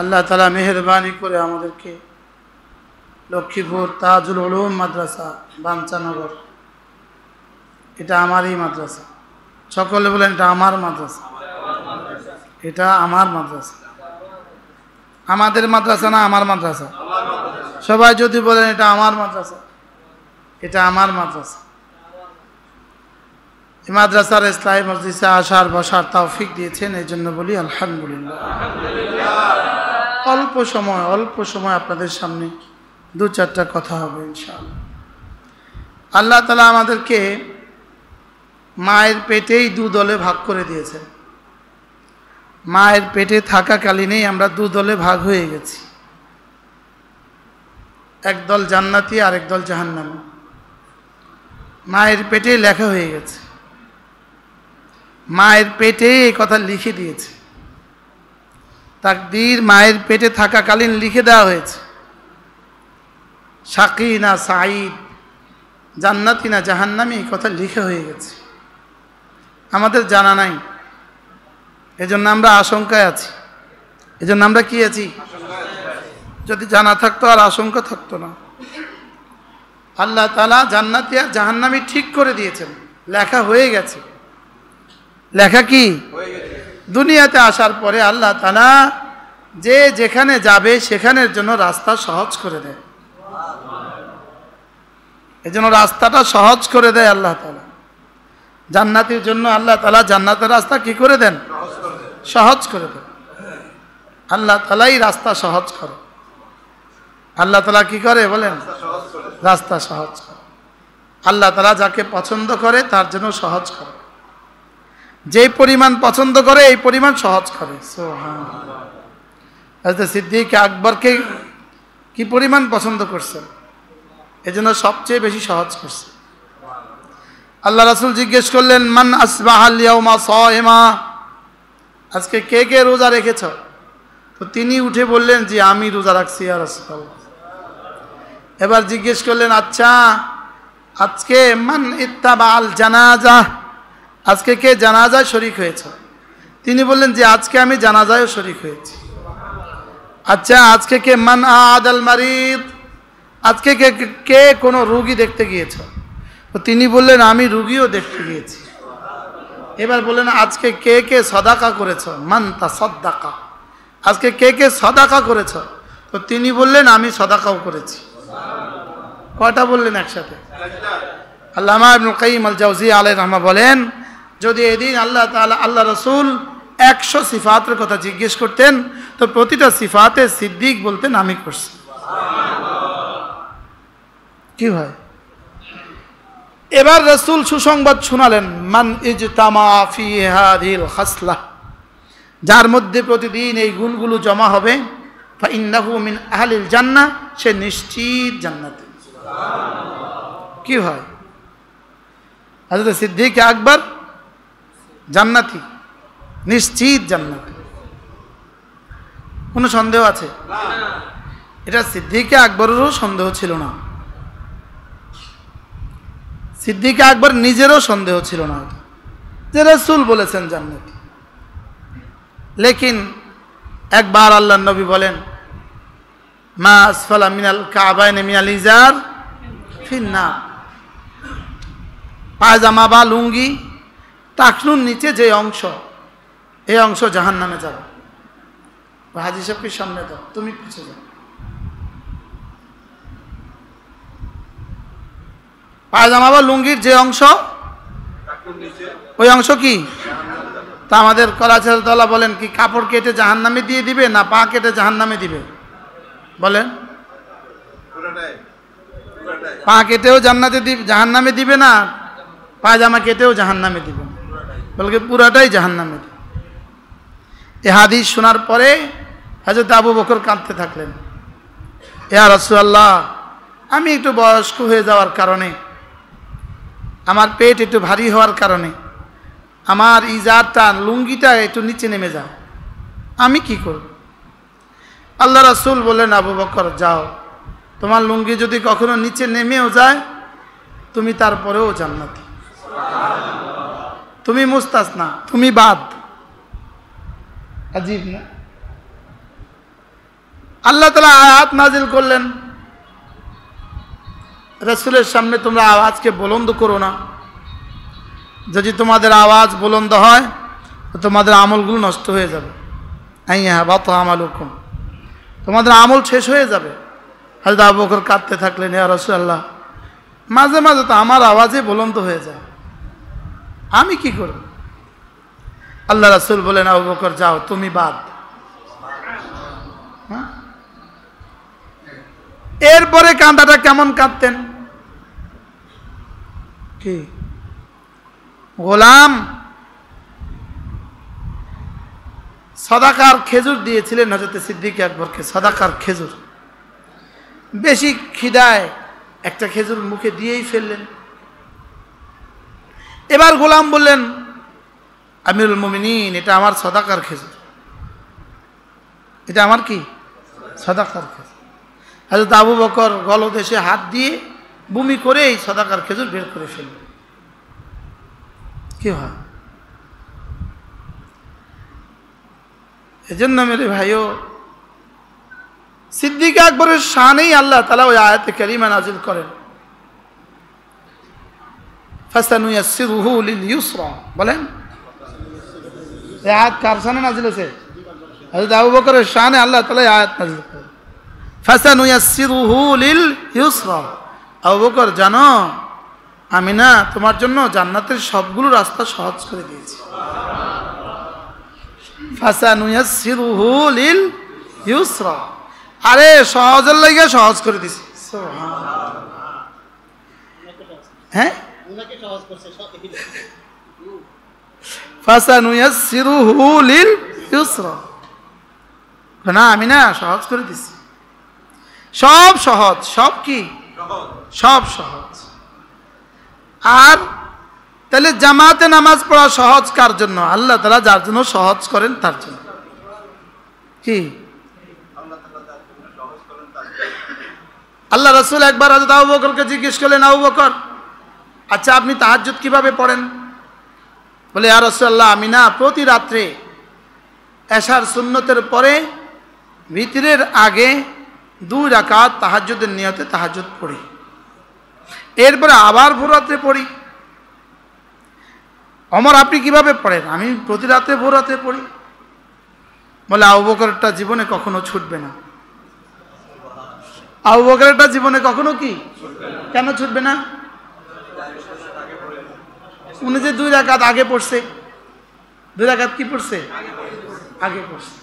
আল্লাহ তাআলা মেহেরবানি করে আমাদেরকে লক্ষ্মীপুর তাজুল উলুম মাদ্রাসা বাঞ্চানগর, এটা আমারই মাদ্রাসা। সকলে বলেন এটা আমার মাদ্রাসা, এটা আমার মাদ্রাসা। আমাদের মাদ্রাসা না আমার মাদ্রাসা? সবাই যদি বলেন এটা আমার মাদ্রাসা, এটা আমার মাদ্রাসা। এই মাদ্রাসার ইসলামী মজলিসে আসার বসার তৌফিক দিয়েছেন, এই জন্য বলি আলহামদুলিল্লাহ। অল্প সময় আপনাদের সামনে দু চারটা কথা হবে ইনশাআল্লাহ। আল্লাহ তাআলা আমাদেরকে মায়ের পেটেই দু দলে ভাগ করে দিয়েছেন। মায়ের পেটে থাকাকালীনই আমরা দু দলে ভাগ হয়ে গেছি, একদল জান্নাতি আর একদল জাহান্নামী। মায়ের পেটে লেখা হয়ে গেছে, মায়ের পেটে এই কথা লিখে দিয়েছে। তাকদীর মায়ের পেটে থাকাকালীন লিখে দেওয়া হয়েছে, শাকী না সাঈদ, জান্নাতি না জাহান্নামী, এই কথা লিখে হয়ে গেছে। আমাদের জানা নাই, এজন্য আমরা আশঙ্কায় আছি। এজন্য আমরা কি আছি? যদি জানা থাকতো আর আশঙ্কা থাকতো না। আল্লাহ তাআলা জান্নাতি আর জাহান্নামী ঠিক করে দিয়েছেন, লেখা হয়ে গেছে। লেখা কি? দুনিয়াতে আসার পরে আল্লাহ তাআলা যে যেখানে যাবে সেখানের জন্য রাস্তা সহজ করে দেয়। এজন্য রাস্তাটা সহজ করে দেয় আল্লাহ তাআলা। জান্নাতের জন্য আল্লাহ তাআলা জান্নাতের রাস্তা কি করে দেন? সহজ করে দেন। আল্লাহ তাআলাই রাস্তা সহজ করে। আল্লাহ তাআলা কি করে বলেন? রাস্তা সহজ করে। আল্লাহ তাআলা যাকে পছন্দ করে তার জন্য সহজ করে, যেই পরিমাণ পছন্দ করে এই পরিমাণ সহজ করে। সুবহানাল্লাহ। হযরত সিদ্দিক আকবরকে কি পরিমাণ পছন্দ করছেন, এজন্য সবচেয়ে বেশি সহজ করছে। আল্লাহ রাসূল জিজ্ঞেস করলেন, মান আসবাহাল ইয়াউমা সায়িমা, আজকে কে কে রোজা রেখেছ? তো তিনি উঠে বললেন যে আমি রোজা রাখছি ইয়া রাসূলুল্লাহ। এবার জিজ্ঞেস করলেন, আচ্ছা আজকে মান ইত্তাবাল জানাজা, আজকে কে জানাজায় শরীক হয়েছ? তিনি বললেন যে আজকে আমি জানাজায়ও শরীক হয়েছি। আচ্ছা আজকে কে মান আদাল মারিদ, আজকে কে কে কোনো রোগী দেখতে গিয়েছ? তো তিনি বললেন আমি রোগীও দেখতে গিয়েছি। এবার বললেন আজকে কে কে সদাকা করেছ? মান তাসাদ্দাকা, আজকে কে কে সদাকা করেছ? তো তিনি বললেন আমি সদাকাও করেছি। কয়টা বললেন একসাথে? আল্লামা ইবনুল কাইয়িম আল জাওজিয়া আলাইহির রাহমাহ বলেন, যদি এদিন আল্লাহ তাআলা আল্লাহ রাসূল 100 সিফাতের কথা জিজ্ঞেস করতেন তো প্রতিটা সিফাতে সিদ্দিক বলতেন আমি করছি। কি হয়? এবার রাসূল সুসংবাদ শোনালেন, মান ইজতামা ফি হাযিল খাসলা, যার মধ্যে প্রতিদিন এই গুণগুলো জমা হবে, ফা ইন্নাহু মিন আহলিল জান্নাহ, সে নিশ্চিত জান্নাতি। কি হয়? হযরত সিদ্দিক আকবর জান্নাতি, নিশ্চিত জান্নাতি, কোনো সন্দেহ আছে? এটা সিদ্দিক আকবরেরও সন্দেহ ছিল না, সিদ্দিক আকবর নিজেরও সন্দেহ ছিল না যে রাসূল বলেছেন জান্নাতি। লেকিন একবার আল্লাহর নবী বলেন, মা আসফালা মিনাল কাবাইনি মিনাল ইজার ফিন্নার, পায়জামা বা লুঙ্গি টাকনুর নিচে যে অংশ, এই অংশ জাহান্নামে যাবে। হাজী সাহেবকে সামনে দাও, তুমি পিছিয়ে যাও। পায়জামা বা লুঙ্গির যে অংশ, ওই অংশ কি? তা আমাদের কলাচারতলা বলেন কি কাপড় কেটে জাহান্নামে দিয়ে দিবে না পা কেটে জাহান্নামে দিবে? বলেন। পা কেটেও জান্নাতে দিবে, জাহান্নামে দিবে না, পায়জামা কেটেও জাহান্নামে দিবে, বলকে পুরাটাই জাহান্নামে দিবে। এই হাদিস শোনার পরে হযরত আবু বকর কাঁদতে থাকলেন, ইয়া রাসূলুল্লাহ, আমি একটু বয়স্ক হয়ে যাওয়ার কারণে, আমার পেট একটু ভারী হওয়ার কারণে আমার ইজারটা লুঙ্গিটা একটু নিচে নেমে যায়, আমি কি করব? আল্লাহ রাসূল বললেন, আবু বকর যাও, তোমার লুঙ্গি যদি কখনো নিচে নেমেও যায় তুমি তারপরেও জান্নাতি, তুমি মুস্তাসনা, তুমি বাদ। আজীব না? আল্লাহ তাআলা আয়াত নাজিল করলেন, রাসূলের সামনে তোমরা আওয়াজকে বুলন্দ করো না, যদি তোমাদের আওয়াজ বুলন্দ হয় তো তোমাদের আমলগুলো নষ্ট হয়ে যাবে। আইয়াহাবাতা আমালুকুম, তোমাদের আমল শেষ হয়ে যাবে। হযরত আবু বকর কাঁদতে থাকলেন, ইয়া রাসূলুল্লাহ, মাঝে মাঝে তো আমার আওয়াজে বুলন্দ হয়ে যায়, আমি কি করব? আল্লাহ রাসূল বলেন, আবু বকর যাও, তুমি বাদ। এরপরে কাঁদাটা কেমন কাঁদতেন? কি গোলাম সাদাকার খেজুর দিয়েছিলেন হযরত সিদ্দিক আকবরকে, সাদাকার খেজুর। বেশি খিদায় একটা খেজুর মুখে দিয়েই ফেললেন। এবার গোলাম বললেন, আমিরুল মুমিনিন, এটা আমার সাদাকার খেজুর, এটা আমার কি সাদাকার খেজুর। হযরত আবু বকর গলদেশে হাত দিয়ে বমি করে এই সাদাকার খেজুর বের করে ফেললেন। কি হয়? এজন্য মেরে ভাইও, সিদ্দিক আকবরের শানেই আল্লাহ তাআলা ওই আয়াতে কারিমা নাজিল করেন, ফাসানুয়াসসিরুহু লিল ইউসরা। বলেন, এই আয়াত কার শানে নাজিল হয়েছে? হযরত আবু বকরের শানে আল্লাহ তাআলা এই আয়াত নাজিল করেন, ফাসানুয়াসসিরুহু লিল ইউসরা। আবু বকর, জানো আমি না তোমার জন্য জান্নাতের সবগুলো রাস্তা সহজ করে দিয়েছি। ফাসানুয়াসসিরুহু লিল ইউসরা, আরে সহজের লাগি সহজ করে দিয়েছি। হ্যাঁ, ফাসানুয়াসসিরুহু লিল ইউসরা, না আমি না সহজ করে দিছি, সব সহজ। সব কি? সব সহজ। আর তাহলে জামাতে নামাজ পড়া সহজ কার জন্য? আল্লাহ তাআলা যার জন্য সহজ করেন তার জন্য। কি আল্লাহ রাসূল একবার হযরত আবু বকরকে জিজ্ঞেস করলেন, আবু বকর, আচ্ছা আপনি তাহাজ্জুদ কিভাবে পড়েন? বলে, ইয়া রাসূলুল্লাহ, আমি না প্রতি রাত্রে এশার সুন্নতের পরে ভিতরের আগে 2 রাকাত তাহাজ্জুদের নিয়তে তাহাজ্জুদ পড়ি, এরপরে আবার ভোর রাত্রে পড়ি। ওমর, আপনি কিভাবে পড়েন? আমি প্রতি রাতে ভোর রাতে পড়ি। বলে, আবু বকরটা জীবনে কখনো ছুটবে না। আবু বকরটা জীবনে কখনো কি? কেন ছুটবে না? উনি যে 2 রাকাত আগে পড়ছে, 2 রাকাত কি পড়ছে? আগে পড়ছে।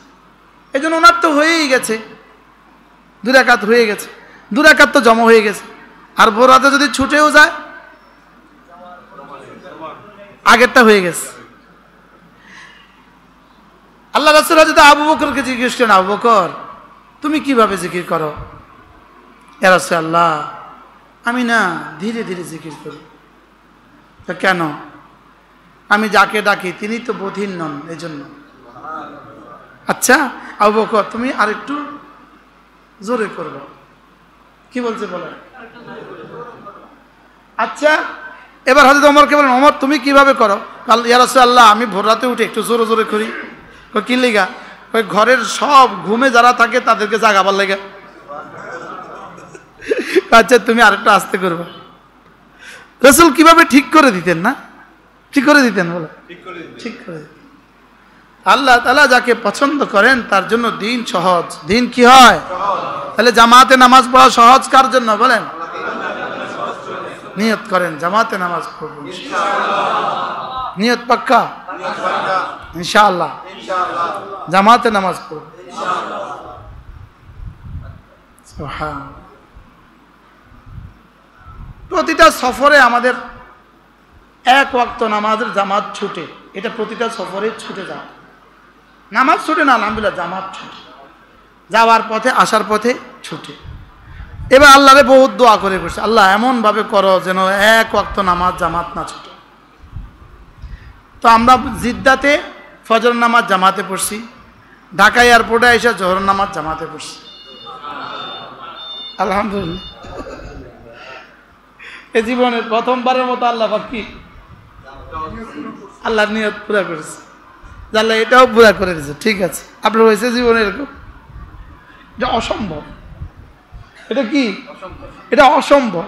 এই জন্য ওনার তো হয়েই গেছে, 2 রাকাত হয়ে গেছে, 2 রাকাত তো জমা হয়ে গেছে। আর ভোর রাতে যদি ছুটেও যায়, আগেরটা হয়ে গেছে। আল্লাহ রাসূল হযরত আবু বকরকে জিজ্ঞেস করেন, আবু বকর, তুমি কিভাবে জিকির করো? ইয়া রাসূলুল্লাহ, আমি না ধীরে ধীরে জিকির করি। তো কেন? আমি যাকে ডাকি তিনি তো বধির নন, এই জন্য। আচ্ছা আবু বকর, তুমি আরেকটু জোরে করবে। কি বলছে বলো? আচ্ছা, এবার হযরত ওমরকে বলেন, ওমর তুমি কিভাবে করো? ইয়া রাসূলুল্লাহ, আমি ভোর রাতে উঠে একটু জোরে জোরে করি। কি লিগা? ওই ঘরের সব ঘুমে যারা থাকে তাদেরকে জাগাবার লাগে। আচ্ছা তুমি আরেকটু আস্তে করবে। রাসূল কিভাবে ঠিক করে দিতেন না? ঠিক করে দিতেন, বলো। ঠিক করে দিতেন। আল্লাহ তাআলা যাকে পছন্দ করেন তার জন্য দিন সহজ। দিন কি হয়? তাহলে জামাতে নামাজ পড়া সহজ কার জন্য? বলেন। নিয়ত করেন জামাতে নামাজ পড়ব ইনশাআল্লাহ। নিয়ত পাক্কা? ইনশাআল্লাহ জামাতে নামাজ পড়ব ইনশাআল্লাহ। সুবহান। প্রতিটা সফরে আমাদের 1 ওয়াক্ত নামাজের জামাত ছুটে, এটা প্রতিটা সফরে ছুটে যায়। নামাজ ছুটে না, আলহামদুলিল্লাহ জামাত ছুটে, যাওয়ার পথে আসার পথে ছুটে। এবার আল্লাহরে বহুত দোয়া করে করছে, আল্লাহ এমনভাবে করো যেন 1 ওয়াক্ত নামাজ জামাত না ছুটে। তো আমরা জিদ্দাতে ফজর নামাজ জামাতে পড়ছি, ঢাকা এয়ারপোর্টে এসে জোহর নামাজ জামাতে পড়ছি, আলহামদুলিল্লাহ। এ জীবনের প্রথমবারের মতো আল্লাহ পাক কি আল্লাহর নিয়ত পুরা করেছে, আল্লাহ এটাও পুরা করে দিয়েছে। ঠিক আছে, আপনার হয়েছে জীবনে এরকম, এটা অসম্ভব। এটা কি? এটা অসম্ভব।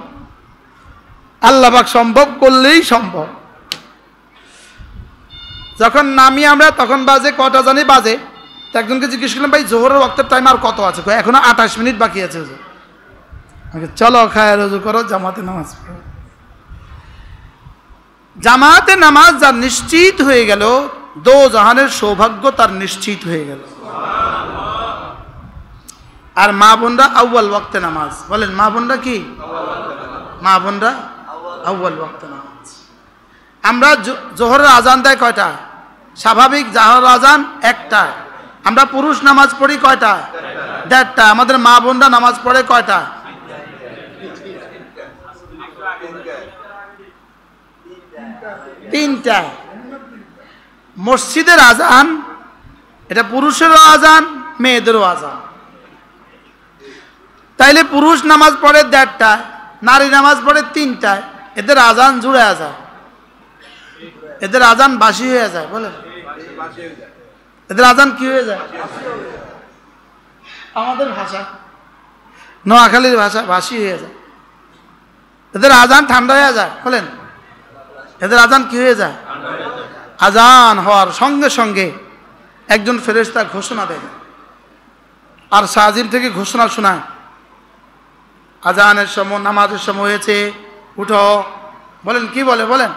আল্লাহ পাক সম্ভব করলেই সম্ভব। যখন নামি আমরা তখন বাজে কটা জানি বাজে, তো একজনকে জিজ্ঞেস করলাম ভাই জোহরের ওয়াক্তের টাইম আর কত আছে? এখনো 28 মিনিট বাকি আছে। চলো খায় রুজু করো, জামাতে নামাজ পড়ো। জামাতে নামাজ যার নিশ্চিত হয়ে গেল, দো জাহানের সৌভাগ্য তার নিশ্চিত হয়ে গেল। আর মা বোনরা আউয়াল ওয়াক্তে নামাজ, বলেন মা বোনরা কি? মা বোনরা আউয়াল ওয়াক্তে নামাজ। আমরা জোহরের আজান দেয় কয়টা? স্বাভাবিক জোহরের আজান একটা। আমরা পুরুষ নামাজ পড়ি কয়টা? 1.5টা। আমাদের মা বোনরা নামাজ পড়ে কয়টা? 3টা। মসজিদের আজান এটা পুরুষেরও আজান, মেয়েদেরও আজান। তাইলে পুরুষ নামাজ পড়ে 1.5টা, নারী নামাজ পড়ে 3টায়। এদের আজান জুড়ে যায়, এদের আজান বাসি হয়ে যায়। বলেন এদের আজান কি হয়ে যায়? আমাদের ভাষা, নোয়াখালীর ভাষা, বাসি হয়ে যায়। এদের আজান ঠান্ডা হয়ে যায়। বলেন এদের আজান কি হয়ে যায়? আজান হওয়ার সঙ্গে সঙ্গে একজন ফেরেশতা ঘোষণা দেয়, আর সাজিম থেকে ঘোষণা শোনায়, আজানের সময়, নামাজের সময় হয়েছে, উঠো। বলেন কি বলে? বলেন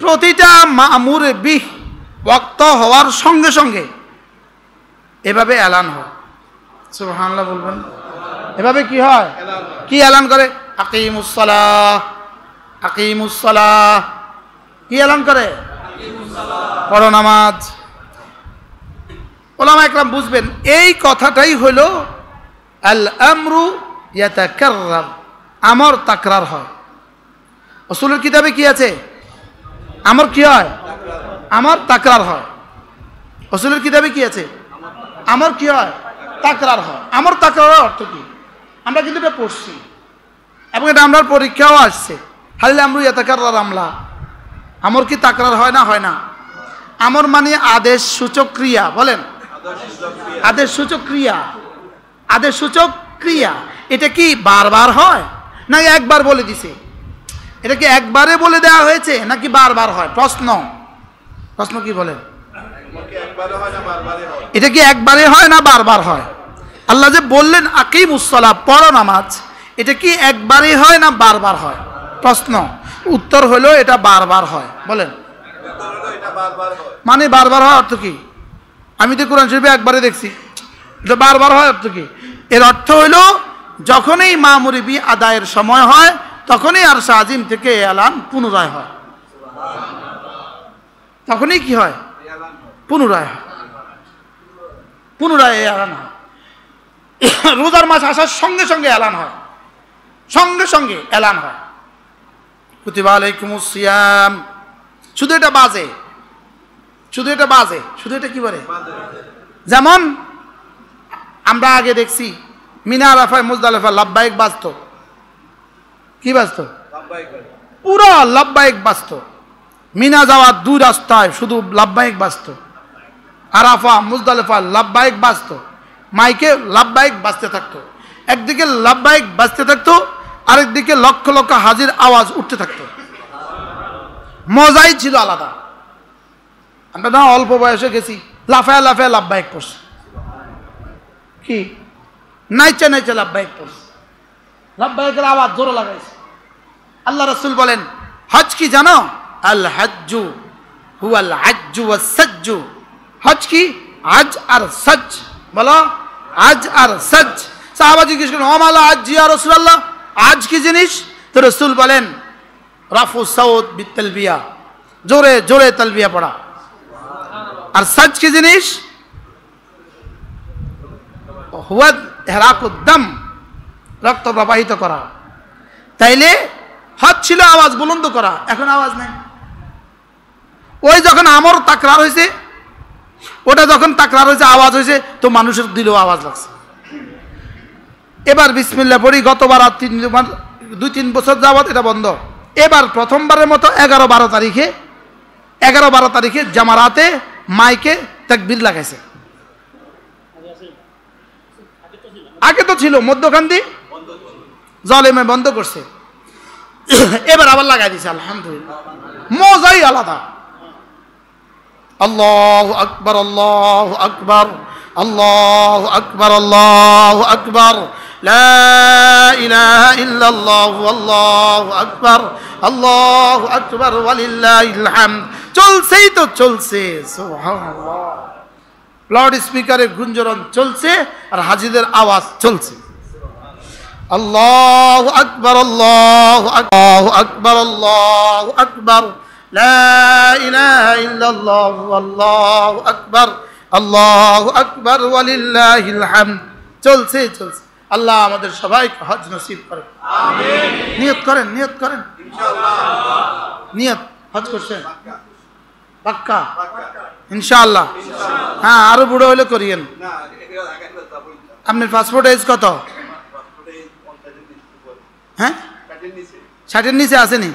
প্রতিটা মামুরে বিহ ওয়াক্ত হওয়ার সঙ্গে সঙ্গে এভাবে এলান হয়। সুবহানাল্লাহ বলবেন। এভাবে কি হয়? কি এলান করে? আকিমুস সালাহ, আকিমুস সালাহ। কি এলান করে? পড়ো নামাজ। ওলামা একরাম বুঝবেন, এই কথাটাই হইল আল আমরু ইয়াতাকাররার, আমর তাকরার হয়। রাসূলের কিতাবে কি আছে? আমর কি হয়? আমর তাকরার হয়। রাসূলের কিতাবে কি আছে? আমর কি হয়? তাকরার হয়। আমর তাকরারের অর্থ কি? আমরা কিন্তু এটা পড়ছি এবং এটা আমরা পরীক্ষাও আসছে। হালিল আমরু ইয়াতাকাররার আমলা, আমর কি তাকরার হয় না? হয় না। আমর মানে আদেশ সূচক ক্রিয়া। বলেন আদেশ সূচক ক্রিয়া, আদেশ সূচক ক্রিয়া। এটা কি বারবার হয় না একবার বলে দিছে? এটা কি একবারে বলে দেওয়া হয়েছে নাকি বারবার হয়? প্রশ্ন, প্রশ্ন কি বলেন? এটা কি একবারে হয় না বারবার হয়? আল্লাহ যে বললেন আকিমুস সালাহ, পড়ো নামাজ, এটা কি একবারে হয় না বারবার হয়? প্রশ্ন। উত্তর হলো এটা বারবার হয়। বলেন মানে বারবার হয় অর্থ কি? আমি তো কোরআন শরীফে একবারে দেখছি, এটা বারবার হয় অর্থ কি? এর অর্থ হইল যখনই মামুরি বি আদায়ের সময় হয় তখনই আর সাজিম থেকে এলান পুনরায় হয়। তখনই কি হয়? পুনরায় হয়, পুনরায় এলান হয়। রোজার মাস আসার সঙ্গে সঙ্গে এলান হয়, সঙ্গে সঙ্গে এলান হয় কুতিবা আলাইকুমুস সিয়াম। শুধু এটা বাজে, শুধু এটা বাজে, শুধু এটা কি বলে? যেমন আমরা আগে দেখছি মিনা আরাফায় মুজদালিফা লাব্বাইক বাজত। কি বাজত? পুরো লাব্বাইক বাজত। মিনা যাওয়ার দুই রাস্তায় শুধু লাব্বাইক বাজত। আরাফা মুজদালিফা লাব্বাইক বাজত, মাইকে লাব্বাইক বাজতে থাকতো। একদিকে লাব্বাইক বাজতে থাকতো, আরেকদিকে লক্ষ লক্ষ হাজির আওয়াজ উঠতে থাকতো। মজাই ছিল আলাদা। আমরা না অল্প বয়সে গেছি, লাফায় লাফায় লাব্বাইক পড়ছে। কি নাইচে নাইচে লাব্বাইক পড়ছে, লাব্বাইকের আওয়াজ জোরে লাগাইছে। আল্লাহ রাসূল বলেন হজ কি জানো? আল হাজ্জু হুয়াল আজ্জু ওয়াস সাজ্জু। হজ কি? আজ আর সজ। বলো আজ আর সজ। সাহাবা জিজ্ঞেস করেন ওমালা আজ ইয়া রাসূলুল্লাহ, আজ কি জিনিস? তো রাসূল বলেন রাফু সাউত বিতালবিয়া, জোরে জোরে তালবিয়া পড়া। আর সজ কি জিনিস? হুয়া ইহরাকুদ দাম, রক্ত প্রবাহিত করা। তাইলে হজ ছিল আওয়াজ বুলন্দ করা, এখন আওয়াজ নাই। ওই যখন আমর তাকরার হয়েছে, ওটা যখন তাকরার হয়েছে, আওয়াজ হয়েছে, তো মানুষের দিলেও আওয়াজ লাগছে। এবার বিসমিল্লাহ পড়ি, গতবার আর 2-3 বছর যাবত এটা বন্ধ। এবার প্রথমবারের মতো 11-12 তারিখে জামারাতে মাইকে তাকবীর লাগাইছে। আগে তো ছিল, মধ্যখান দিয়ে জলেমে বন্ধ করছে, এবার আবার লাগাই দিছে। আলহামদুলিল্লাহ, মজাই আলাদা। আল্লাহু আকবার, আল্লাহু আকবার, আল্লাহু আকবার, আল্লাহু আকবার, লা ইলাহা ইল্লাল্লাহু, আল্লাহু আকবার, আল্লাহু আকবার, ওয়ালিল্লাহিল হামদ। চলছেই তো চলছে, সুবহানাল্লাহ। লাউড স্পিকারের গুঞ্জরণ চলছে আর হাজিদের আওয়াজ চলছে। আল্লাহু আকবার, আল্লাহু আকবার, আল্লাহু আকবার, লা ইলাহা ইল্লাল্লাহু, আল্লাহু আকবার, আল্লাহু আকবার, ওয়ালিল্লাহিল হামদ। চলছে চলছে। আল্লাহ আমাদের সবাইকে হজ নসিব করেন, আমিন। নিয়ত করেন, নিয়ত করেন, ইনশাআল্লাহ। নিয়ত হজ করছেন পাক্কা ইনশাআল্লাহ? হ্যাঁ, আরো বুড়ো হলে করিয়েন। আপনার পাসপোর্ট এজ কত? হ্যাঁ, 60-এর নিচে আসেনি?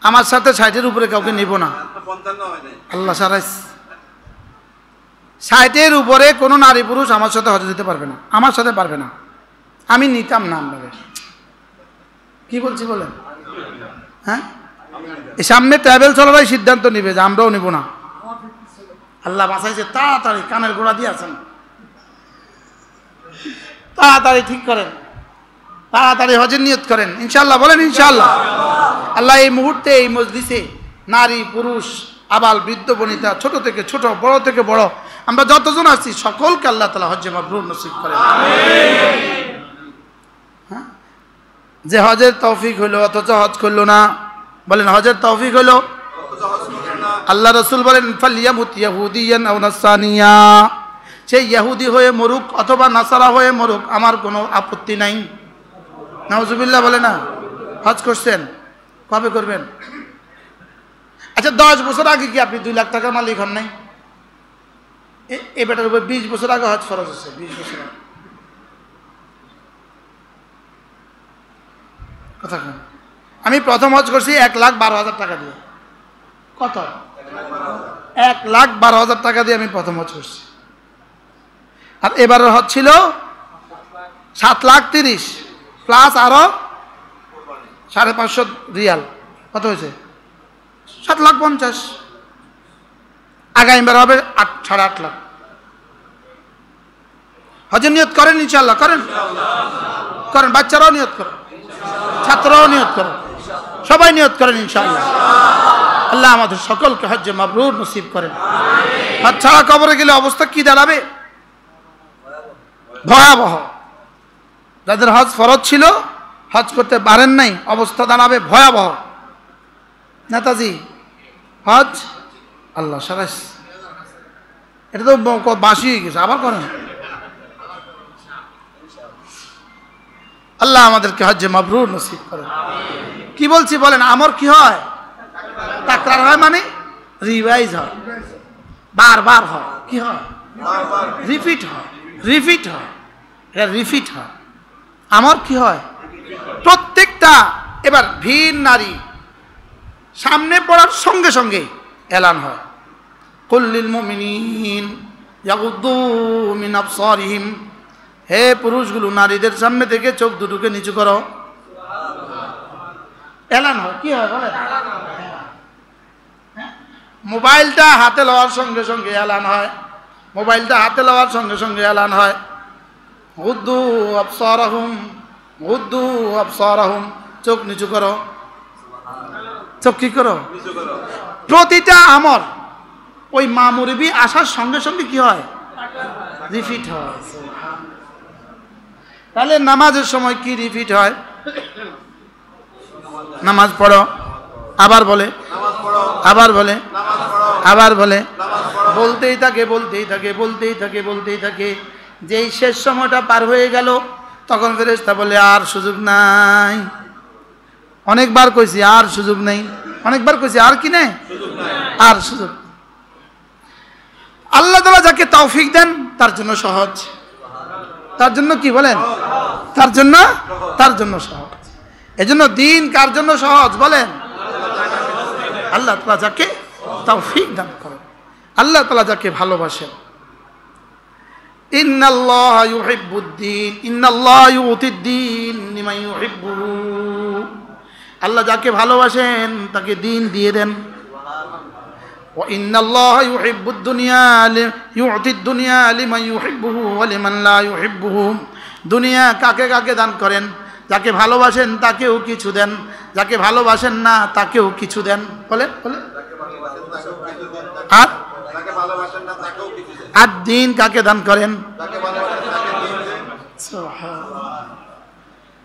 আমার সাথে 60-এর উপরে কাউকে নিব না। আল্লাহ সারাইস, 60-এর উপরে কোনো নারী পুরুষ আমার সাথে হজে দিতে পারবে না, আমার সাথে পারবে না। আমি নিতাম না আপনাদের। কি বলছি বলেন? হ্যাঁ, এই সামনে ট্রাভেল চলারাই সিদ্ধান্ত নিবে যে আমরাও নিব না। আল্লাহ বাঁচাইছে, তাড়াতাড়ি কানের গোড়া দিয়ে আছেন, তাড়াতাড়ি ঠিক করেন, তাড়াতাড়ি হজের নিয়ত করেন ইনশাআল্লাহ। বলেন ইনশাআল্লাহ। আল্লাহ এই মুহূর্তে এই মজলিসে নারী পুরুষ আবাল বৃদ্ধ বনিতা, ছোট থেকে ছোট, বড় থেকে বড়, আমরা যতজন আছি সকলকে আল্লাহ তাআলা হজ্জে মাবরুর নসিব করেন, আমিন। হ্যাঁ, যে হজের তৌফিক হলো অথচ হজ করলো না, বলেন হজের তৌফিক হলো, আল্লাহ রাসূল বলেন ফালিয়ামুত ইয়াহুদিয়ান আও নাসানিয়া, সে ইহুদি হয়ে মরুক অথবা নাসারা হয়ে মরুক, আমার কোনো আপত্তি নাই। নাউজুবিল্লাহ বলে না। হজ করছেন, কবে করবেন? আচ্ছা, 10 বছর আগে কি আপনি 2 লাখ টাকার মালিক হন নাই? এ বেটার উপর 20 বছর আগে হজ ফরজ হচ্ছে, 20 বছর আগে। কথা কেন? আমি প্রথম হজ করছি 1,12,000 টাকা দিয়ে। কত? 1,12,000 টাকা দিয়ে আমি প্রথম হজ করছি। আর এবারের হজ ছিল 7,30,000 প্লাস আরো 550 রিয়াল। কত হয়েছে? 7,50,000। আগামীবার হবে 8.5 লাখ। হজের নিয়ত করেন ইনশাআল্লাহ, করেন করেন, বাচ্চারাও নিয়ত করেন, ছাত্ররাও নিয়ত করেন, সবাই নিয়ত করেন ইনশাআল্লাহ। আল্লাহ আমাদের সকলকে হজ্জে মাবরুর নসিব করেন। হজ ছাড়া কবরে গেলে অবস্থা কি দাঁড়াবে? ভয়াবহ। যাদের হজ ফরজ ছিল, হজ করতে পারেন নাই, অবস্থা দাঁড়াবে ভয়াবহ। নেতাজি হজ, আল্লাহ সারাস, এটা তো বাসি হয়ে গেছে, আবার করেন। আল্লাহ আমাদেরকে হজ্জে মাবরুর নসিব করেন। কি বলছি বলেন? আমর কি হয়? তাকরার হয়, মানে রিভাইজ হয়, বারবার হয়। কি হয়? রিপিট হয়, রিপিট হয়, এটা রিপিট হয়। আমার কি হয়? প্রত্যেকটা এবার ভিন নারী সামনে পড়ার সঙ্গে সঙ্গে এলান হয়, কুল্লিল মুমিনিন ইয়াগুদ্দু মিন আবসারিহিম, হে পুরুষগুলো নারীদের সামনে থেকে চোখ দুটোকে নিচু করো। এলান হয়। কি হয় বলে? মোবাইলটা হাতে লওয়ার সঙ্গে সঙ্গে এলান হয়, মোবাইলটা হাতে লওয়ার সঙ্গে সঙ্গে এলান হয়, গুদ্দু আবসারাহুম, গুদ্দু আবসারাহুম, চোখ নিচু করো। চোখ কি করো? প্রতিটা আমর ওই মামুরিবি আসার সঙ্গে সঙ্গে কি হয়? রিপিট হয়। তাহলে নামাজের সময় কি রিপিট হয়? নামাজ পড়ো, আবার বলে, আবার বলে, আবার বলে, বলতেই থাকে, বলতেই থাকে, বলতেই থাকে, বলতেই থাকে। যেই শেষ সময়টা পার হয়ে গেল, তখন ফেরেশতা বলে আর সুযোগ নাই। অনেকবার কইছি আর সুযোগ নেই, অনেকবার কইছি আর কি নেই, আর সুযোগ। আল্লাহ তাআলা যাকে তৌফিক দেন তার জন্য সহজ, তার জন্য কি বলেন? তার জন্য সহজ। এজন্য দিন কার জন্য সহজ বলেন? আল্লাহ তাআলা যাকে তৌফিক দান করেন, আল্লাহ তাআলা যাকে ভালোবাসেন। ইন্নাল্লাহা ইউহিব্বুদ্দীন ইন্নাল্লাহা ইউতিদ্দীন লিমান ইউহিব্বুহু। আল্লাহ যাকে ভালোবাসেন তাকে দিন দিয়ে দেন। ওয়া ইন্নাল্লাহা ইউহিব্বুদ-দুনিয়া ইউতিদ-দুনিয়া লিমান ইউহিব্বুহু ওয়া লিমান লা ইউহিব্বুহু। দুনিয়া কাকে কাকে দান করেন? যাকে ভালোবাসেন তাকেও কিছু দেন, যাকে ভালোবাসেন না তাকেও কিছু দেন। বলেন বলেন। আর আর দিন কাকে দান করেন?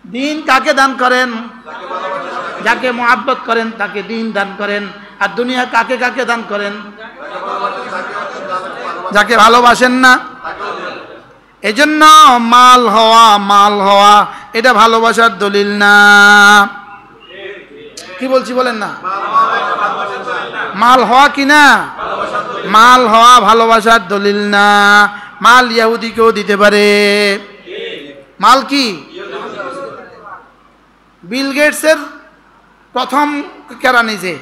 দিন কাকে দান করেন? যাকে মুহাব্বত করেন তাকে দিন দান করেন। আর দুনিয়া কাকে কাকে দান করেন? যাকে ভালোবাসেন না। এজন্য মাল হওয়া এটা ভালোবাসার দলিল না। কি বলছি বলেন না? মাল হওয়া কি না? মাল হওয়া ভালোবাসার দলিল না। মাল ইহুদিকেও দিতে পারে। মাল কি? বিল গেটসের প্রথম কেরানি যে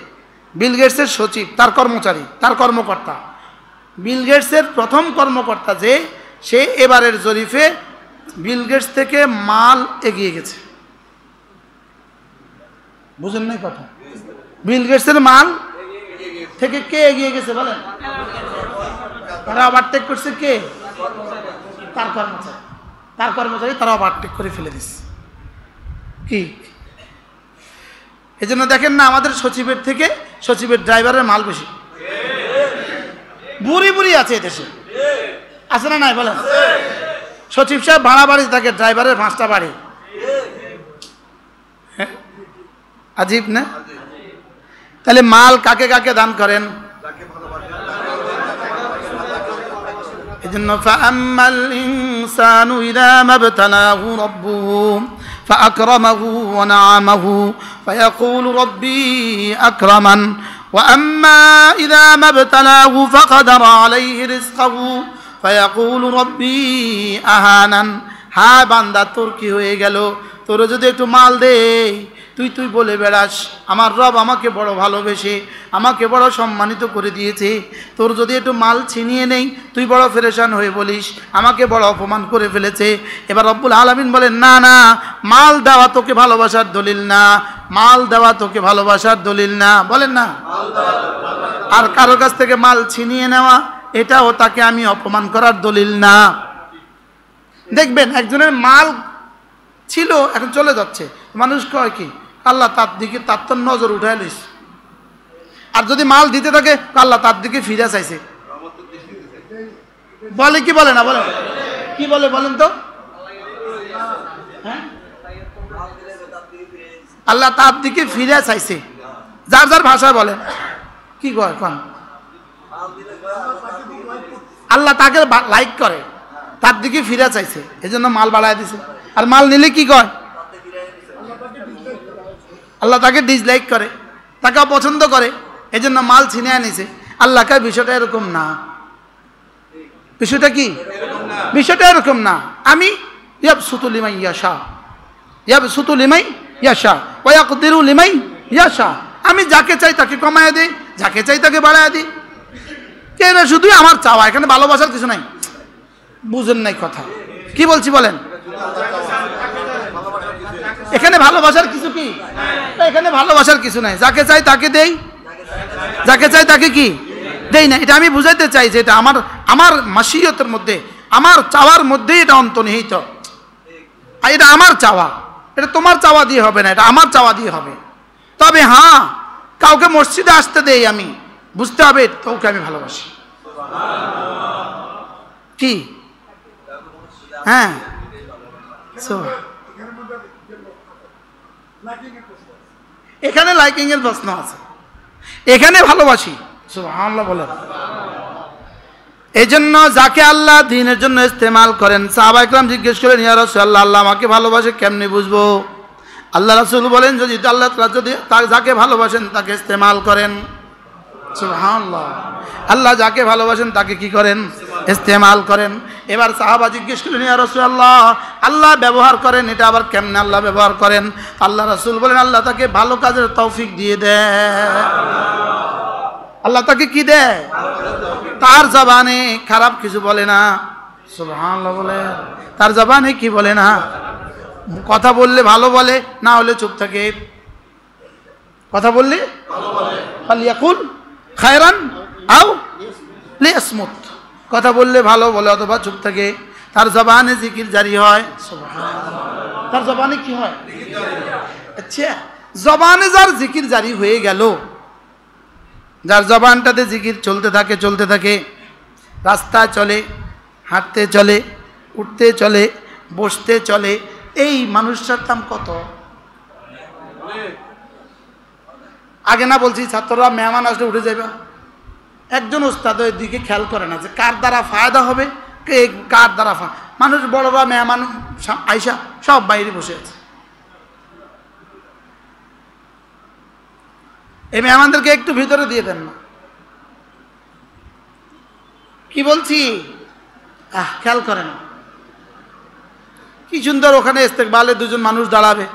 বিল গেটসের সচিব, তার কর্মচারী, তার কর্মকর্তা, বিল গেটসের প্রথম কর্মকর্তা যে, সে এবারের জরিফে বিল গেটস থেকে মাল এগিয়ে গেছে। বুঝেন নাই কথা? বিল গেটসের মাল থেকে কে এগিয়ে গেছে বলেন? তারা ওভারটেক করছে কে? তার কর্মচারী। তার কর্মচারী তারা ওভারটেক করে ফেলে দিচ্ছে। কি এই জন্য দেখেন না, আমাদের সচিবের থেকে সচিবের ড্রাইভারের মাল বেশি। বুড়ি বুড়ি আছে এদেশে, আছে না নাই বলেন? সচিব সাহেব ভাড়া বাড়ি থাকে, ড্রাইভারের 5টা বাড়ি। আজীব না? তাহলে মাল কাকে কাকে দান করেন? এজন্য ফাআম্মাল ইনসানু ইযা মাবতালাহু রাব্বুহু ফাআকরামাহু ওয়া না'আমাহু ফায়াকুলু রাব্বি আকরামান ওয়া আম্মা ইযা মাবতালাহু ফাকাদারা আলাইহি রিজকাহু ফায়াকুলু রাব্বি আহানান। হ্যাঁ বান্দা, তোর কি হয়ে গেল? তোর যদি একটু মাল দেই, তুই বলে বেড়াস আমার রব আমাকে বড় ভালোবেসে আমাকে বড় সম্মানিত করে দিয়েছে। তোর যদি একটু মাল ছিনিয়ে নেই, তুই বড় পেরেশান হয়ে বলিস আমাকে বড় অপমান করে ফেলেছে। এবার রব্বুল আলামিন বলেন, না না, মাল দেওয়া তোকে ভালোবাসার দলিল না, মাল দেওয়া তোকে ভালোবাসার দলিল না। বলেন না? আর কারোর কাছ থেকে মাল ছিনিয়ে নেওয়া এটাও তাকে আমি অপমান করার দলিল না। দেখবেন একজনের মাল ছিল, এখন চলে যাচ্ছে, মানুষ কয় কি আল্লাহ তার দিকে তার তো নজর উঠায় লইস। আর যদি মাল দিতে থাকে আল্লাহ তার দিকে ফিরে চাইছে। বলে কি বলে না? বলেন কি বলে বলেন তো? হ্যাঁ, আল্লাহ তার দিকে ফিরে চাইছে। যার যার ভাষায় বলেন কি কয় কোন? আল্লাহ তাকে লাইক করে, তার দিকে ফিরে চাইছে, এজন্য মাল বাড়ায় দিছে। আর মাল নিলে কি কয়? আল্লাহ তাকে ডিসলাইক করে, তাকে অপছন্দ করে, এজন্য মাল ছিনিয়ে আনিছে। আল্লাহ কার বিষয়টা এরকম না। বিষয়টা কি? বিষয়টা এরকম না। আমি ইয়াবসুতু লিমান ইয়াশা, ইয়াবসুতু লিমান ইয়াশা ওয়া ইয়াকদিরু লিমান ইয়াশা। আমি যাকে চাই তাকে কমায় দিই, যাকে চাই তাকে বাড়ায় দিই। কেন? শুধু আমার চাওয়া, এখানে ভালোবাসার কিছু নাই। বুঝেন নাই কথা? কি বলছি বলেন? এখানে ভালোবাসার কিছু কি? এখানে ভালোবাসার কিছু নাই। যাকে চাই তাকে দেই, যাকে চাই তাকে কি দেই না। এটা আমি বুঝাইতে চাই যে এটা আমার মাশিয়তের মধ্যে, আমার চাওয়ার মধ্যেই এটা অন্তর্নিহিত। আর এটা আমার চাওয়া, এটা তোমার চাওয়া দিয়ে হবে না, এটা আমার চাওয়া দিয়ে হবে। তবে হ্যাঁ, কাউকে মসজিদে আসতে দেই, আমি বুঝতে হবে তোকে আমি ভালোবাসি। কি? হ্যাঁ, এখানে লাইকিং এর প্রশ্ন আছে, এখানে ভালোবাসি। সুবহানাল্লাহ বলেন। এই জন্য যাকে আল্লাহ দ্বীনের জন্য ইস্তেমাল করেন, সাহাবা ইকরাম জিজ্ঞেস করেন, ইয়া রাসূলুল্লাহ, আল্লাহ আমাকে ভালোবাসে কেমনে বুঝবো? আল্লাহ রাসূল বলেন, যদি আল্লাহ তাআলা যদি যাকে ভালোবাসেন তাকে ইস্তেমাল করেন। সুবহানাল্লাহ। আল্লাহ যাকে ভালোবাসেন তাকে কি করেন? ইস্তেমাল করেন। এবার সাহাবা জিজ্ঞেস করলেন, ইয়া রাসূলুল্লাহ, আল্লাহ ব্যবহার করেন, এটা আবার কেমনে আল্লাহ ব্যবহার করেন? আল্লাহ রাসূল বলেন, আল্লাহ তাকে ভালো কাজের তৌফিক দিয়ে দেয়। আল্লাহ তাকে কি দেয়? তার জবানে খারাপ কিছু বলে না, সুবহানাল্লাহ বলে। তার জবানে কি বলে না, কথা বললে ভালো বলে, না হলে চুপ থাকে। কথা বললে ভালো বলে, ফালিয়াকুল খায়রান আও লিয়াসমুত। কথা বললে ভালো বলে অথবা চুপ থাকে। তার জবানে জিকির জারি হয়। সুবহানাল্লাহ। তার জবানে কি হয়? আচ্ছা, জবানে যার জিকির জারি হয়ে গেল, যার জবানটাতে জিকির চলতে থাকে, রাস্তায় চলে, হাঁটতে চলে, উঠতে চলে, বসতে চলে, এই মানুষটার দাম কত? আগে না বলছি ছাত্ররা মেহমান আসলে উঠে যাবে, একজন ওস্তাদ ওই দিকে খেয়াল করে না যে কার দ্বারা ফায়দা হবে, কে কার দ্বারা মানুষ বড়রা মেহমান আইসা সব বাইরে বসে আছে। এই মেহমানদেরকে একটু ভিতরে দিয়ে দেন না। কি বলছি খেয়াল করে না। কি সুন্দর ওখানে ইস্তেকবালে দুজন মানুষ দাঁড়াবে,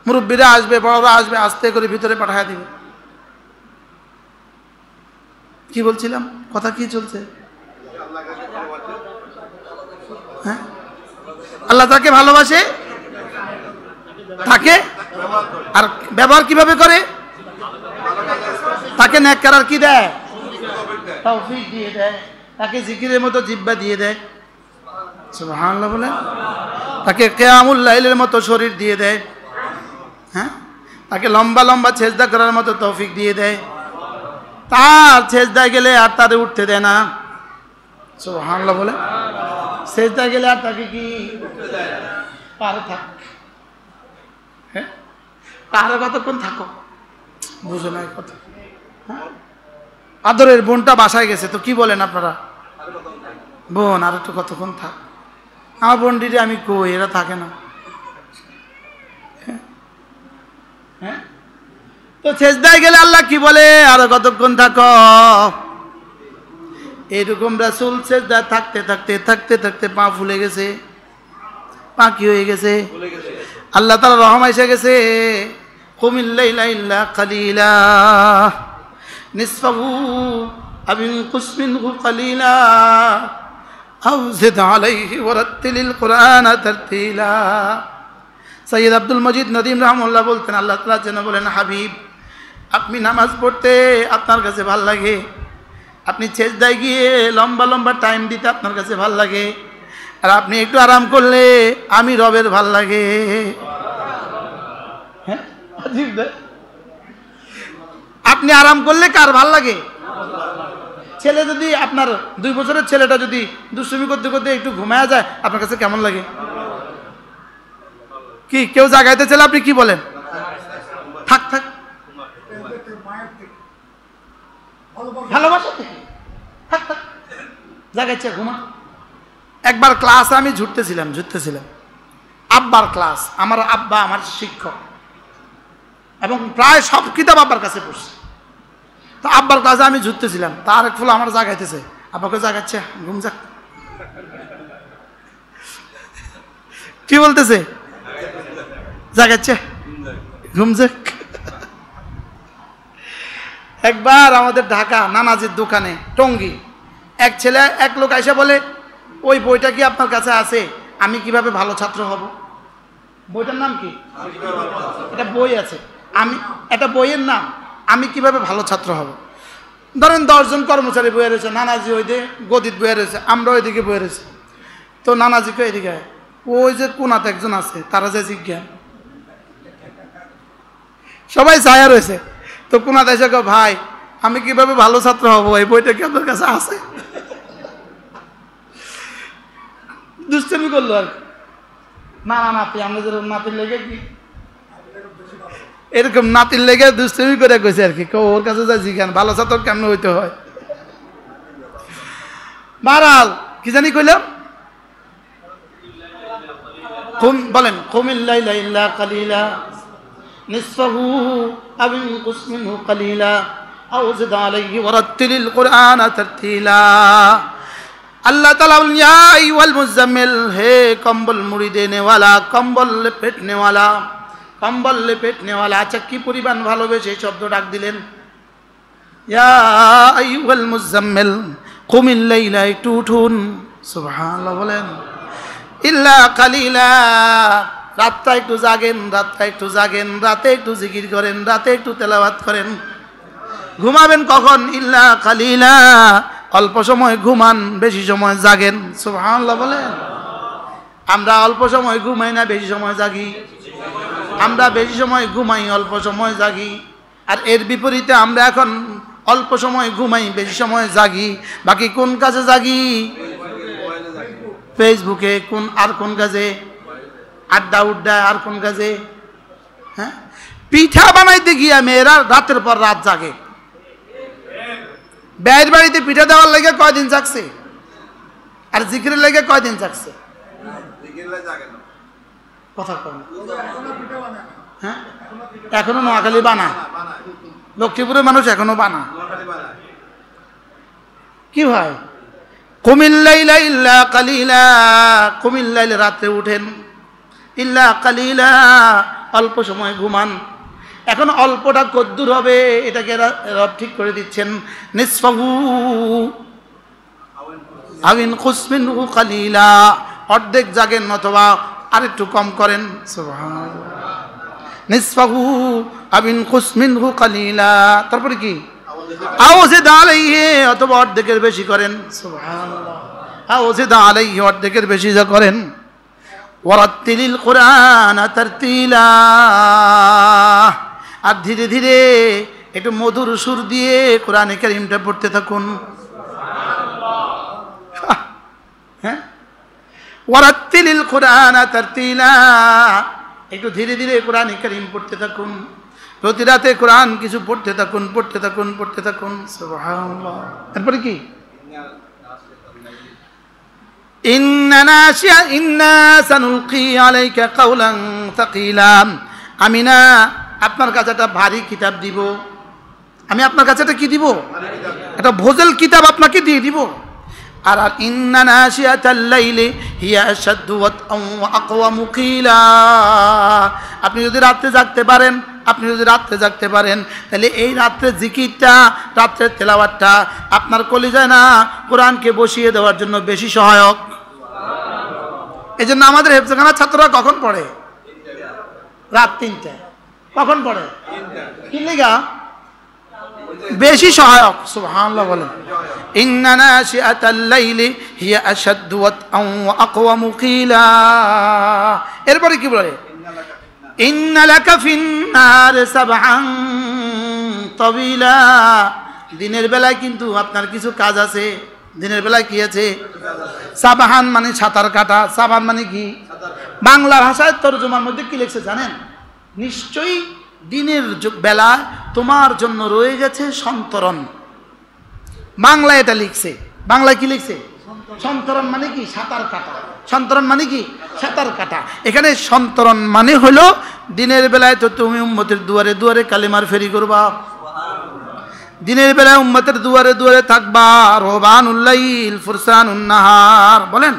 মুরব্বীরা আসবে, বড়রা আসবে, আস্তে করে ভিতরে পাঠায় দিবে। কি বলছিলাম, কথা কি চলছে? হ্যাঁ, আল্লাহ তাকে ভালোবাসে, তাকে আর ব্যবহার কিভাবে করে? তাকে নেক করার কি দেয়? তৌফিক দিয়ে দেয়। তাকে জিকিরের মতো জিহ্বা দিয়ে দেয়। সুবহানাল্লাহ বলেন। তাকে কিয়ামুল লাইলের মতো শরীর দিয়ে দেয়। হ্যাঁ, তাকে লম্বা লম্বা সেজদা করার মতো তৌফিক দিয়ে দেয়। তার সেজদায় গেলে আর তারে উঠতে দেয় না। সুবহানাল্লাহ বলে। সেজদায় গেলে আর তাকে কি পারে থাক? হ্যাঁ, পারে কতক্ষণ থাকো? বুঝো না কথা। আদরের বোনটা বাসায় গেছে, তো কি বলেন আপনারা? বোন আর একটু কতক্ষণ থাক। আমার বোনটিরে আমি কই, এরা থাকে না। হ্যাঁ, তো সেজদায় গেলে আল্লাহ কি বলে? আরো কতক্ষণ থাকো। এইরকম রাসূল সেজদায় থাকতে পা ফুলে গেছে। পা কি হয়ে গেছে? আল্লাহ তাআলা রহম এসে গেছে। কুমিল লাইলা ইল্লা কালিলা নিসফাহু আও ইনকুস মিনহু কালিলা আও জিদ আলাইহি ওয়ারাত্তিলিল কুরআনা তারতিলা। সৈয়দ আব্দুল মজিদ নদীম রহমাতুল্লাহ বলতেন, আল্লাহ তাআলা যেন বলেন, হাবিব আপনি নামাজ পড়তে আপনার কাছে ভাল লাগে, আপনি সেজদায় গিয়ে লম্বা লম্বা টাইম দিতে আপনার কাছে ভাল লাগে, আর আপনি একটু আরাম করলে আমি রবের ভাল লাগে। হ্যাঁ, আপনি আরাম করলে কার ভাল লাগে? ছেলে যদি আপনার 2 বছরের ছেলেটা যদি দুষ্টুমি করতে করতে একটু ঘুমায়া যায়, আপনার কাছে কেমন লাগে? কি কেউ জাগাইতে চাইলে আপনি কি বলেন? থাক থাক। ভালোবাসা থাক থাক, জাগাইছে ঘুমা। একবার ক্লাসে আমি ঝুটতেছিলাম, আব্বার ক্লাস। আমার আব্বা আমার শিক্ষক এবং প্রায় সব কিতাব আব্বার কাছে পড়ছে। তো আব্বার ক্লাসে আমি ঝুটতেছিলাম, তার এক ফুল আমার জাগাইতেছে, আব্বাকে জাগাচ্ছে, ঘুম যাক। কি বলতেছে? জাগাচ্ছে, ঘুম যাক। একবার আমাদের ঢাকা নানাজির দোকানে টঙ্গী এক লোক এসে বলে, ওই বইটা কি আপনার কাছে আছে? আমি কিভাবে ভালো ছাত্র হব? বইটার নাম কি? এটা বই আছে, এটা বইয়ের নাম আমি কিভাবে ভালো ছাত্র হব। ধরেন 10 জন কর্মচারী বয়ে রয়েছে, নানাজি ওই দিকে গদিত বয়ে রয়েছে, আমরা ওইদিকে বয়ে রয়েছে। তো নানাজিকে এদিকে, ওই যে কোনাতে একজন আছে, তারা যে জিজ্ঞান, সবাই ছায়া রয়েছে। তো কোনাতে এসে ভাই আমি কিভাবে ভালো ছাত্র হব, এই বইটা কি আপনার কাছে আছে? দুষ্টামি করলো আর না নাতি, আমরা যেরকম নাতির লেগে কি এরকম নাতির লেগে দুষ্টামি করে কইছে আর কি, ওর কাছে যা জিজ্ঞান ভালো ছাত্র কেমন হইতে হয়। বারাল কি জানি কইলাম, বলেন কুমিল লাইলা ইল্লা কালিলা নিসফাহু আও ইনকুস মিনহু কালিলা আও জিদ আলাইহি ওয়ারাত্তিলিল কুরআনা তারতিলা। আল্লাহ তাআলা বলেন, ইয়া আইয়ুহাল মুজাম্মিল, হে কম্বল মুড়ি দেনেওয়ালা, কম্বল লেপেটনেওয়ালা, কম্বল লেপেটনেওয়ালা। আচ্ছা কি পরিমাণ ভালোবেসে এই শব্দ ডাক দিলেন, ইয়া আইয়ুহাল মুজাম্মিল কুমিল লাইলা, একটু উঠুন, সুবহানাল্লাহ বলেন। ইল্লা কালিলা, রাতটা একটু জাগেন, রাতটা একটু জাগেন, রাতে একটু জিকির করেন, রাতে একটু তেলাওয়াত করেন। ঘুমাবেন কখন? ইল্লা কালিলা, অল্প সময় ঘুমান, বেশি সময় জাগেন। সুবহানাল্লাহ বলেন। আমরা অল্প সময় ঘুমাই না বেশি সময় জাগি? আমরা বেশি সময় ঘুমাই, অল্প সময় জাগি। আর এর বিপরীতে আমরা এখন অল্প সময় ঘুমাই, বেশি সময় জাগি। বাকি কোন কাজে জাগি? ফেসবুকে। কোন কাজে? আড্ডা উড্ডা। আর কোন কাজে? হ্যাঁ, পিঠা বানাইতে গিয়া মেয়েরা রাতের পর রাত জাগে। ব্যয়ের বাড়িতে পিঠা দেওয়ার লেগে কয়দিন জাগছে? আর জিকিরের লেগে কয়দিন জাগছে? কথা কম। হ্যাঁ, এখনো নোয়াখালী বানা, লক্ষ্মীপুরের মানুষ এখনো বানা। কি ভাই? কুমিল্লাইলা ইল্লা কালিলা, কুমিল্লাইলে রাতে উঠেন, ইল্লা কালিলা, অল্প সময় ঘুমান। এখন অল্পটা কদ্দুর হবে এটাকে রব ঠিক করে দিচ্ছেন। নিসফাহু আবিন কুসমিনহু কালিলা, অর্ধেক জাগেন অথবা আরেকটু কম করেন। সুবহানাল্লাহ। নিসফাহু আবিন কুসমিনহু কালিলা, তারপরে কি? আও জিদ আলাইহি, অথবা অর্ধেকের বেশি করেন। সুবহানাল্লাহ। আও জিদ আলাইহি, অর্ধেকের বেশি যা করেন। ওয়ারাত্তিলিল কুরআন তারতিলা, আর ধীরে ধীরে একটু মধুর সুর দিয়ে কোরআনে কারীমটা পড়তে থাকুন। হ্যাঁ, ওয়ারাত্তিলিল কুরআন তারতিলা, একটু ধীরে ধীরে কোরআনে কারীম পড়তে থাকুন। প্রতি রাতে কোরআন কিছু পড়তে থাকুন, পড়তে থাকুন, পড়তে থাকুন। সুবহানাল্লাহ। তারপরে কি? ইন্না সানুলকি আলাইকা কাওলান সাকিলা, আমি না আপনার কাছে একটা ভারী কিতাব দিব। আমি আপনার কাছে একটা কি দিব? একটা ভোজেল কিতাব আপনাকে দিয়ে দিব। আর ইন্না নাশিয়াতাল লাইলি হিয়া আশাদ্দু ওয়াতআন ওয়া আকওয়ামু কিলা, আপনি যদি রাতে জাগতে পারেন, তাহলে এই রাত্রে জিকিরটা, রাত্রের তেলাওয়াতটা আপনার কলিজায় না কোরআনকে বসিয়ে দেওয়ার জন্য বেশি সহায়ক। এই জন্য আমাদের হেফজখানার ছাত্ররা কখন পড়ে? রাত ৩টায়। কখন পড়ে? কি লিগা? বেশি সহায়ক। সুবহানাল্লাহ বলেন। ইন্না নাশিআতাল লাইলি হিয়া আশাদ্দু ওয়াতআন ওয়া আকওয়ামু কিলা, এরপরে কি বলে? ইন্না লাকা ফিন নার সাবআন তাবিলা, দিনের বেলায় কিন্তু আপনার কিছু কাজ আছে। দিনের বেলায় কি আছে? সাবাহান মানে সাঁতার কাটা। সাবান মানে কি? বাংলা ভাষায় তরজমার মধ্যে কি লিখছে জানেন? নিশ্চয়ই দিনের বেলা তোমার জন্য রয়ে গেছে সন্তরণ। বাংলায় এটা লিখছে। বাংলায় কি লিখছে? সন্তরণ মানে কি? সাঁতার কাটা। সন্তরণ মানে কি? সাঁতার কাটা। এখানে সন্তরণ মানে হলো দিনের বেলায় তো তুমি উম্মতের দুয়ারে দুয়ারে কালিমার ফেরি করবা, দিনের বেলায় উম্মতের দুয়ারে দুয়ারে থাকবা। রহবানুল লাইল ফুরসানুন নাহার, বলেন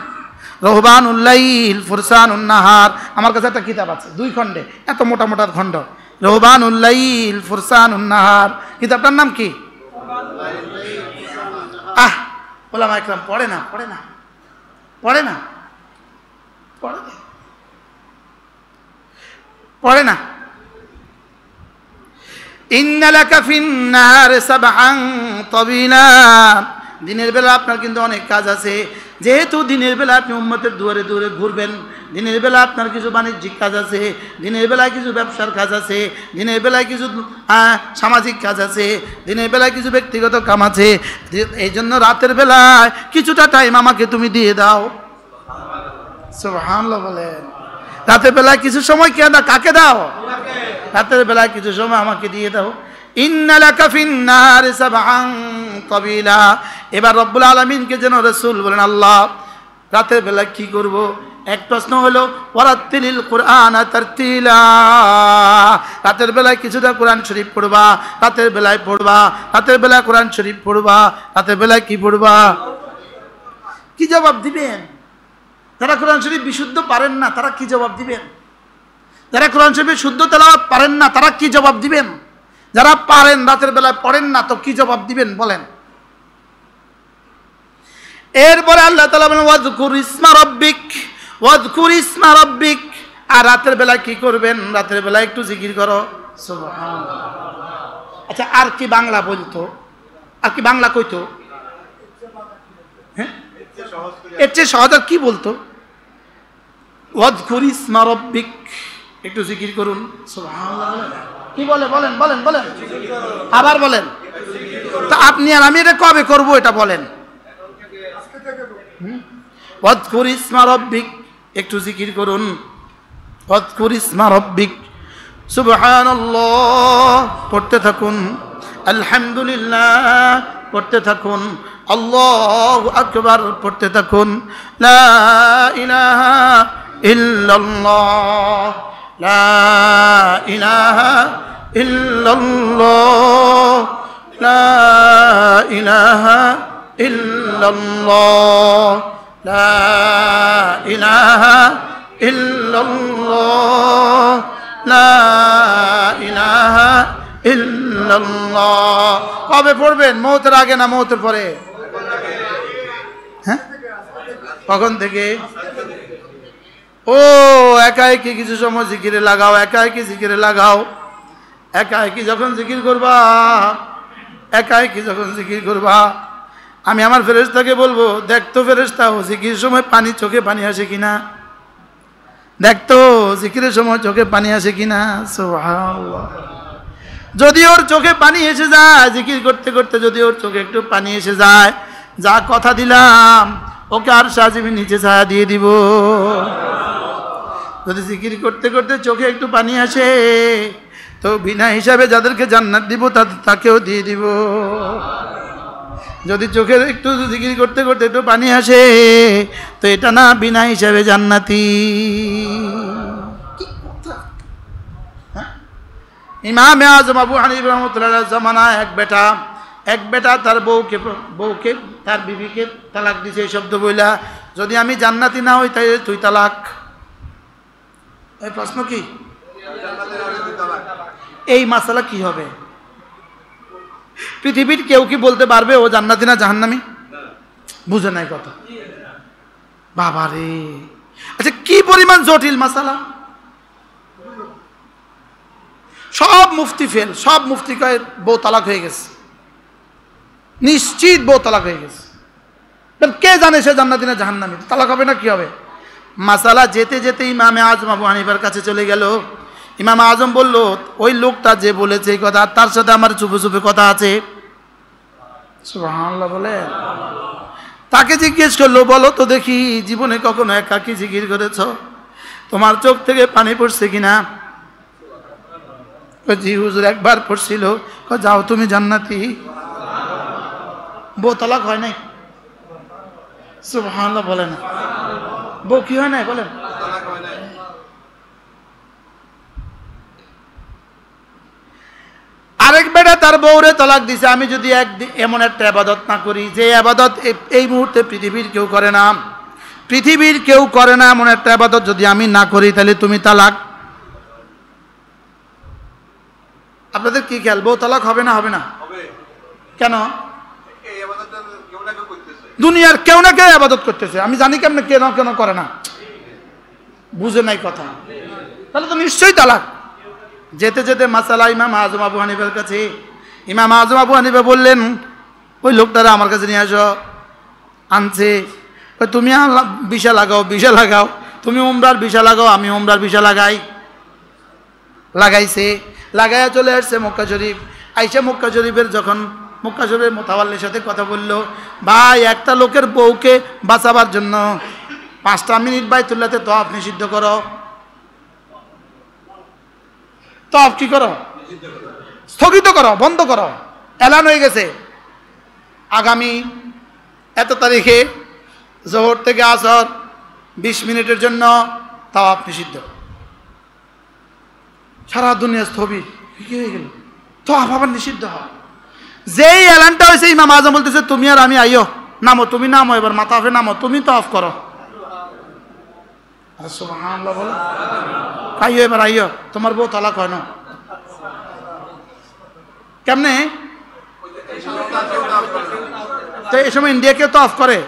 রহবানুল লাইল ফুরসানুন নাহার। আমার কাছে একটা কিতাব আছে 2 খণ্ডে, এত মোটা মোটা খণ্ড। রহবানুল লাইল ফুরসানুন নাহার, কিতাবটার নাম কি? ওলামা ইকরাম পড়ে না, পড়ে না, পড়ে না, পড়ে না, পড়ে না। ইন্না লাকা ফিন নাহার সাবআন তাবিলা, দিনের বেলা আপনার কিন্তু অনেক কাজ আছে। যেহেতু দিনের বেলা আপনি উম্মতের দুয়ারে দুয়ারে ঘুরবেন, দিনের বেলা আপনার কিছু বাণিজ্যিক কাজ আছে, দিনের বেলায় কিছু ব্যবসার কাজ আছে, দিনের বেলায় কিছু সামাজিক কাজ আছে, দিনের বেলায় কিছু ব্যক্তিগত কাম আছে। এই জন্য রাতের বেলায় কিছুটা টাইম আমাকে তুমি দিয়ে দাও। সুবহানাল্লাহ বলেন। রাতের বেলায় কিছু সময় কাকে দাও? রাতের বেলায় কিছু সময় আমাকে দিয়ে দাও। ইন্না লাকা ফিন নাহারি সাবআন তাবিলা। এবার রব্বুল আলামিনকে যেন রাসূল বলেন, আল্লাহ রাতের বেলায় কি করব? এক প্রশ্ন হলো ওয়ারাত্তিলিল কুরআন তারতিলা, রাতের বেলায় কিছুটা কোরআন শরীফ পড়বা, রাতের বেলায় পড়বা, রাতের বেলায় কোরআন শরীফ পড়বা, রাতের বেলায় কি পড়বা? কি জবাব দিবেন? যারা কোরআন শরীফ বিশুদ্ধ পারেন না তারা কি জবাব দিবেন? যারা কোরআন শরীফের শুদ্ধ তেলাওয়াত পারেন না তারা কি জবাব দিবেন? যারা পারেন রাতের বেলায় পড়েন না তো কি জবাব দিবেন বলেন? এরপরে আল্লাহ তাআলা বলেন ওয়াজকুর ইসমা রাব্বিক, ওয়াজকুর ইসমা রাব্বিক। আর রাতের বেলা কি করবেন? রাতের বেলা একটু জিকির করো। সুবহানাল্লাহ। আচ্ছা, আর কি বাংলা বলতো? আর কি বাংলা কইতো? হ্যাঁ, এর চেয়ে সহজ আর কি বলতো? ওয়াজকুর ইসমা রাব্বিক, একটু জিকির করুন। সুবহানাল্লাহ। কি বলে? বলেন বলেন বলেন, আবার বলেন। তা আপনি আর আমি এটা কবে করব এটা বলেন? ওয়াজকুর ইসমা রাব্বিক, একটু জিকির করুন। ওয়াজকুর ইসমা রাব্বিক, সুবহানাল্লাহ পড়তে থাকুন, আলহামদুলিল্লাহ পড়তে থাকুন, আল্লাহু আকবার পড়তে থাকুন, লা ইলাহা ইল্লাল্লাহ, লা ইলাহা ইল্লাল্লাহ, লা ইলাহা ইল্লাল্লাহ, লা ইলাহা ইল্লাল্লাহ, লা ইলাহা ইল্লাল্লাহ। কবে পড়বেন? মওতের আগে না মওতের পরে? হ্যাঁ, কখন থেকে? ও একা একই কিছু সময় জিকিরে লাগাও, একা একই জিকিরে লাগাও। একা একই যখন জিকির করবা, একা একই যখন জিকির করবা, আমি আমার ফেরেশতাকে বলবো, দেখতো ফেরেশতা ও জিকির সময় পানি চোখে পানি আসে কিনা, দেখতো জিকিরের সময় চোখে পানি আসে কিনা। সুবহানাল্লাহ। যদি ওর চোখে পানি এসে যায় জিকির করতে করতে, যদি ওর চোখে একটু পানি এসে যায়, যা কথা দিলাম ওকে আর সাজিবি নিচে ছায়া দিয়ে দিব। যদি জিকির করতে করতে চোখে একটু পানি আসে, তো বিনা হিসাবে যাদেরকে জান্নাত দিব তাকেও দিয়ে দিব। যদি চোখে একটু জিকির করতে করতে একটু পানি আসে, তো এটা না বিনা হিসাবে জান্নাতি। ইমামে আজম আবু হানিফা রাহমাতুল্লাহ জামানায় এক বেটা তার বউকে তার বিবিকে তালাক দিছে এই শব্দ বইলা, যদি আমি জান্নাতি না হই তাই তুই তালাক। এই প্রশ্ন কি? এই মাসালা কি হবে? পৃথিবীর কেউ কি বলতে পারবে ও জান্নাতি না জাহান্নামী? বুঝে নাই কথা বাবারে। আচ্ছা, কি পরিমাণ জটিল মাসালা। সব মুফতি ফেল, সব মুফতি কয় বউ তালাক হয়ে গেছে, নিশ্চিত বউ তালাক হয়ে গেছে। কে জানে সে জান্নাতি না জাহান্নামী? তালাক হবে না কি হবে? মাসালা যেতে যেতে ইমামে আজম আবু হানিফার কাছে চলে গেল। ইমাম আজম বলল, ওই লোকটা যে বলেছে এই কথা, তার সাথে আমার চুপে চুপে কথা আছে। সুবহানাল্লাহ বলে। তাকে জিজ্ঞেস করলো, বলো তো দেখি জীবনে কখনো একাকী জিকির করেছ? তোমার চোখ থেকে পানি পড়ছে কিনা? জি হুজুর, একবার পড়ছিল। যাও তুমি জান্নাতি। বউ তালাক হয় নাই? সুবহানাল্লাহ বলে না। বউ কি হয় নাই বলেন? আরেক বেটা তার বউরে তালাক দিছে। আমি যদি এমন একটা ইবাদত না করি যে ইবাদত এই মুহূর্তে পৃথিবীর কেউ করে না, পৃথিবীর কেউ করে না, এমন একটা ইবাদত যদি আমি না করি, তাহলে তুমি তালাক। আপনাদের কি খেয়াল, বউ তালাক হবে না হবে না? কেন? দুনিয়ার কেউ না কেউ ইবাদত করতেছে, আমি জানি কেমন কেন কেন করে না। বুঝে নাই কথা, তাহলে তো নিশ্চয়ই তালাক। যেতে যেতে মাসালা ইমাম আজম আবু হানিফার কাছে। ইমাম আজম আবু হানিফা বললেন, ওই লোকটারা আমার কাছে নিয়ে আসো। আনছে। তুমি ভিসা লাগাও, ভিসা লাগাও, তুমি উমরার ভিসা লাগাও, আমি উমরার ভিসা লাগাই। লাগাইছে, লাগাইয়া চলে আসছে মক্কা শরীফ। আইসা মক্কা শরীফের যখন মক্কা শরীফের মোতাওয়াল্লির সাথে কথা বলল, ভাই একটা লোকের বউকে বাঁচাবার জন্য 5টা মিনিট বাইতুল্লাহতে তওয়াফ নিষিদ্ধ করো। তওয়াফ কি করো? স্থগিত করো, বন্ধ করো। এলান হয়ে গেছে আগামী এত তারিখে জোহর থেকে আসর 20 মিনিটের জন্য তওয়াফ নিষিদ্ধ। সারা দুনিয়া স্থবির, কি হয়ে গেল? তওয়াফ আবার নিষিদ্ধ হয়। যেই এলানটা হয়েছে ইমাম আজম বলতেছে, তুমি আর আমি আইও, নামো, তুমি নামো, এবার মাতাফে নামো, তুমি তওয়াফ করো। সুবহানাল্লাহ বলো। আইও এবার আইও, তোমার বউ তালাক হয় না। কেমনে? তো এই সময় ইন্ডিয়া কেউ তওয়াফ করে?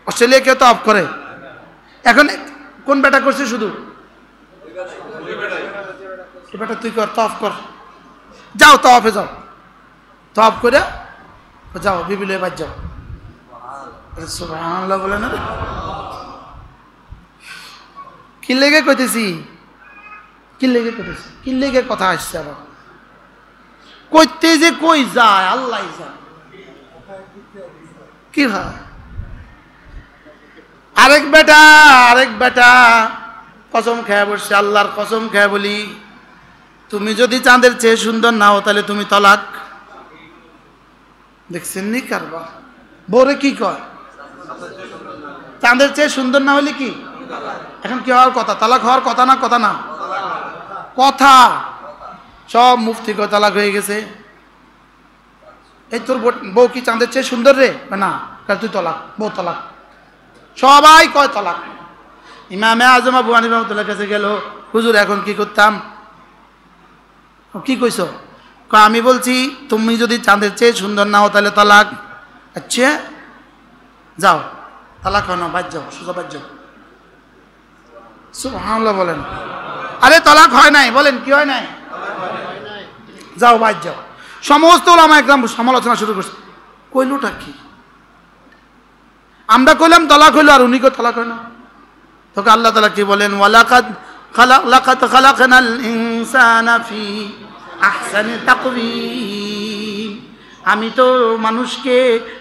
অস্ট্রেলিয়া কেউ তো অফ করে। এখন কোন বেটা করছে? শুধু বেটা তুই কর, তফ কর, যাও তফে যাও, তফ করে যাও বিবি লয়ে বাজ যাও। সুবহানাল্লাহ বলে না? কি লেগে কইতেছি, কি লেগে কইতেছি, কি লেগে কথা আসছে আবার কইতে যে কই যায় আল্লাহ জানে কি হয়। আরেক বেটা কসম খেয়ে বসছে, আল্লাহর কসম খেয়ে বলি, তুমি যদি চাঁদের চেয়ে সুন্দর না হও তাহলে তুমি তলাক। দেখছেন নি কারবার? বউরে কি কয়? চাঁদের চেয়ে সুন্দর না হলে কি? এখন কি হওয়ার কথা? তালাক হওয়ার কথা না? কথা না? কথা। সব মুফতি কয় তালাক হয়ে গেছে। এই তোর বউ কি চাঁদের চেয়ে সুন্দর রে? না, তুই তলাক, বউ তলাক। সবাই কয় তলাক। ইমামে আজম আবু হানিফা রাহমাতুল্লাহর কাছে গেল, হুজুর এখন কি করতাম? কি কইছো? আমি বলছি তুমি যদি চাঁদের চেয়ে সুন্দর না হও তাহলে তালাক। আচ্ছা যাও, তালাক হয় না, বাদ যাও, সোজা বাদ যাও। সুবহানাল্লাহ বলেন। আরে তালাক হয় নাই, বলেন কি হয় নাই? যাও বাদ যাও। সমস্ত ওলামা একদম সমালোচনা শুরু করছে, কইলটা কি? আমরা কইলাম তালাক হইলো আর উনি কই তালাক হয় না। তোকে আল্লাহ তাআলা কি বলেন? ওয়ালাকাদ খালাকনাল ইনসানা ফি আহসানি তাকওয়িম, আমি তো মানুষকে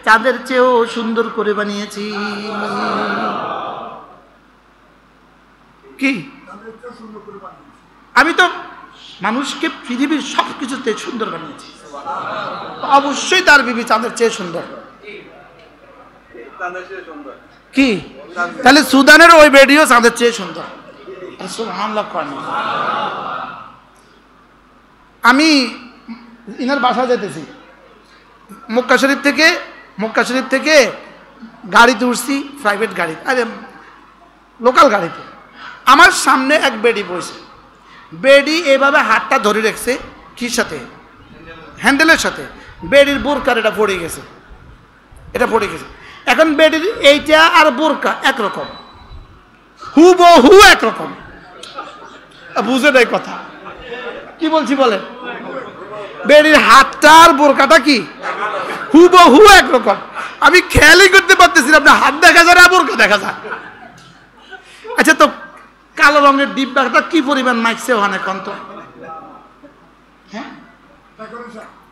চাঁদের চেয়েও সুন্দর করে বানিয়েছি। কি? আমি তো মানুষকে পৃথিবীর সব কিছুতে সুন্দর বানিয়েছি, অবশ্যই তার বিবি চাঁদের চেয়ে সুন্দর। কি? তাহলে সুদানের ওই বেডিও চাঁদের চেয়ে সুন্দর। সুবহানাল্লাহ। আমি ইনার বাসা যেতেছি, মক্কা শরীফ থেকে গাড়িতে উঠছি, প্রাইভেট গাড়ি, আরে লোকাল গাড়িতে। আমার সামনে এক বেডি বসে, বেডি এভাবে হাতটা ধরে রেখেছে কির সাথে? হ্যান্ডেলের সাথে। বেডির বোরকার এটা পড়ে গেছে, এটা পড়ে গেছে। এখন বেডির এইটা আর বোরকা একরকম, হুবহু একরকম। বুঝে নাই কথা কি বলছি বলে? বেডির হাতটা আর বোরকাটা কি হুবহু একরকম। আমি খেয়ালই করতে পারতেছি না, আপনার হাত দেখা যায় না, বোরকা দেখা যায়। আচ্ছা, তো কালো রঙের ডিব্বাটা কি পরিমাণ মাইকছে ওখানে কন্ত? হ্যাঁ,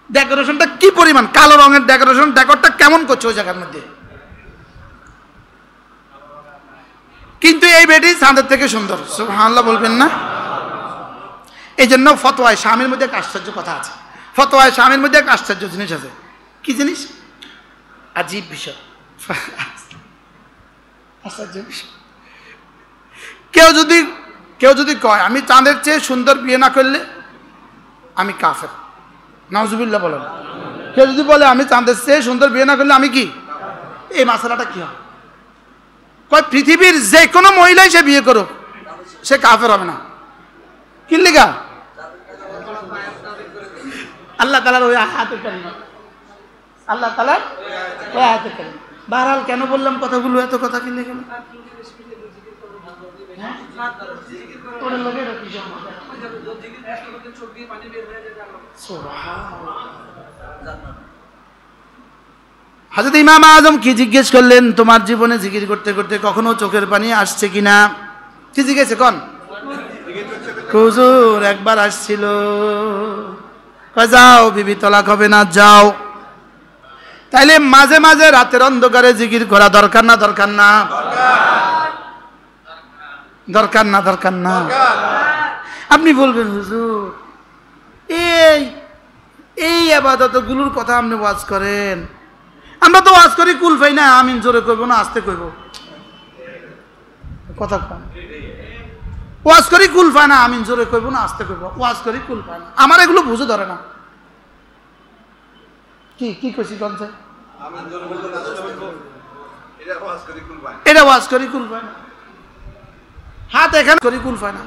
ডেকোরেশনটা কি পরিমাণ? কালো রঙের ডেকোরেশন, ডেকোরটা কেমন করছে ওই জায়গার মধ্যে? কিন্তু এই বেডি চাঁদের থেকে সুন্দর। সুবহানাল্লাহ বলবেন না? এই জন্য ফতোয়ায় স্বামীর মধ্যে এক আশ্চর্য কথা আছে, ফতোয়ায় স্বামীর মধ্যে এক আশ্চর্য জিনিস আছে। কি জিনিস? আজীব বিষয়, আশ্চর্য বিষয়। কেউ যদি কয় আমি চাঁদের চেয়ে সুন্দর বিয়ে না করলে আমি কাফের, নাউজুবিল্লাহ বলেন। কেউ যদি বলে আমি চাঁদের চেয়ে সুন্দর বিয়ে না করলে আমি কি? এই মাসালাটা কি হয়? কয় পৃথিবীর যে কোনো মহিলাই সে বিয়ে করুক, সে কাফের হবে না। কি লিগা? আল্লাহ তাআলার ওই আয়াতে কারিমা, আল্লাহ তাআলার ওই আয়াতে কারিমা। বাহরাল কেন বললাম কথাগুলো, এত কথা কি লেগে গেল? হযরত ইমাম আজম কি জিজ্ঞেস করলেন? তোমার জীবনে জিকির করতে করতে কখনো চোখের পানি আসছে কিনা? কি জিজ্ঞেস কন? হুজুর একবার আসছিল। যাও বিবি তলাক হবে না, যাও। তাইলে মাঝে মাঝে রাতের অন্ধকারে জিকির করা দরকার না? দরকার না? দরকার না? দরকার না? আপনি বলবেন হুজুর এই ইবাদতগুলোর কথা আপনি ওয়াজ করেন, আমরা তো ওয়াজ করি কুল পাই না, আমিন জোরে কইব না আস্তে কইব? কথা কম। ওয়াজ করি কুল পায় না, আমিন জোরে কইব না আস্তে কইব? ওয়াজ করি কুল পায় না। আমার এগুলো বুঝে ধরে না। কি কি কইছি কোন চাই? এটা ওয়াজ করি কুল পায় না, হাত এখানে করি কুল পায় না।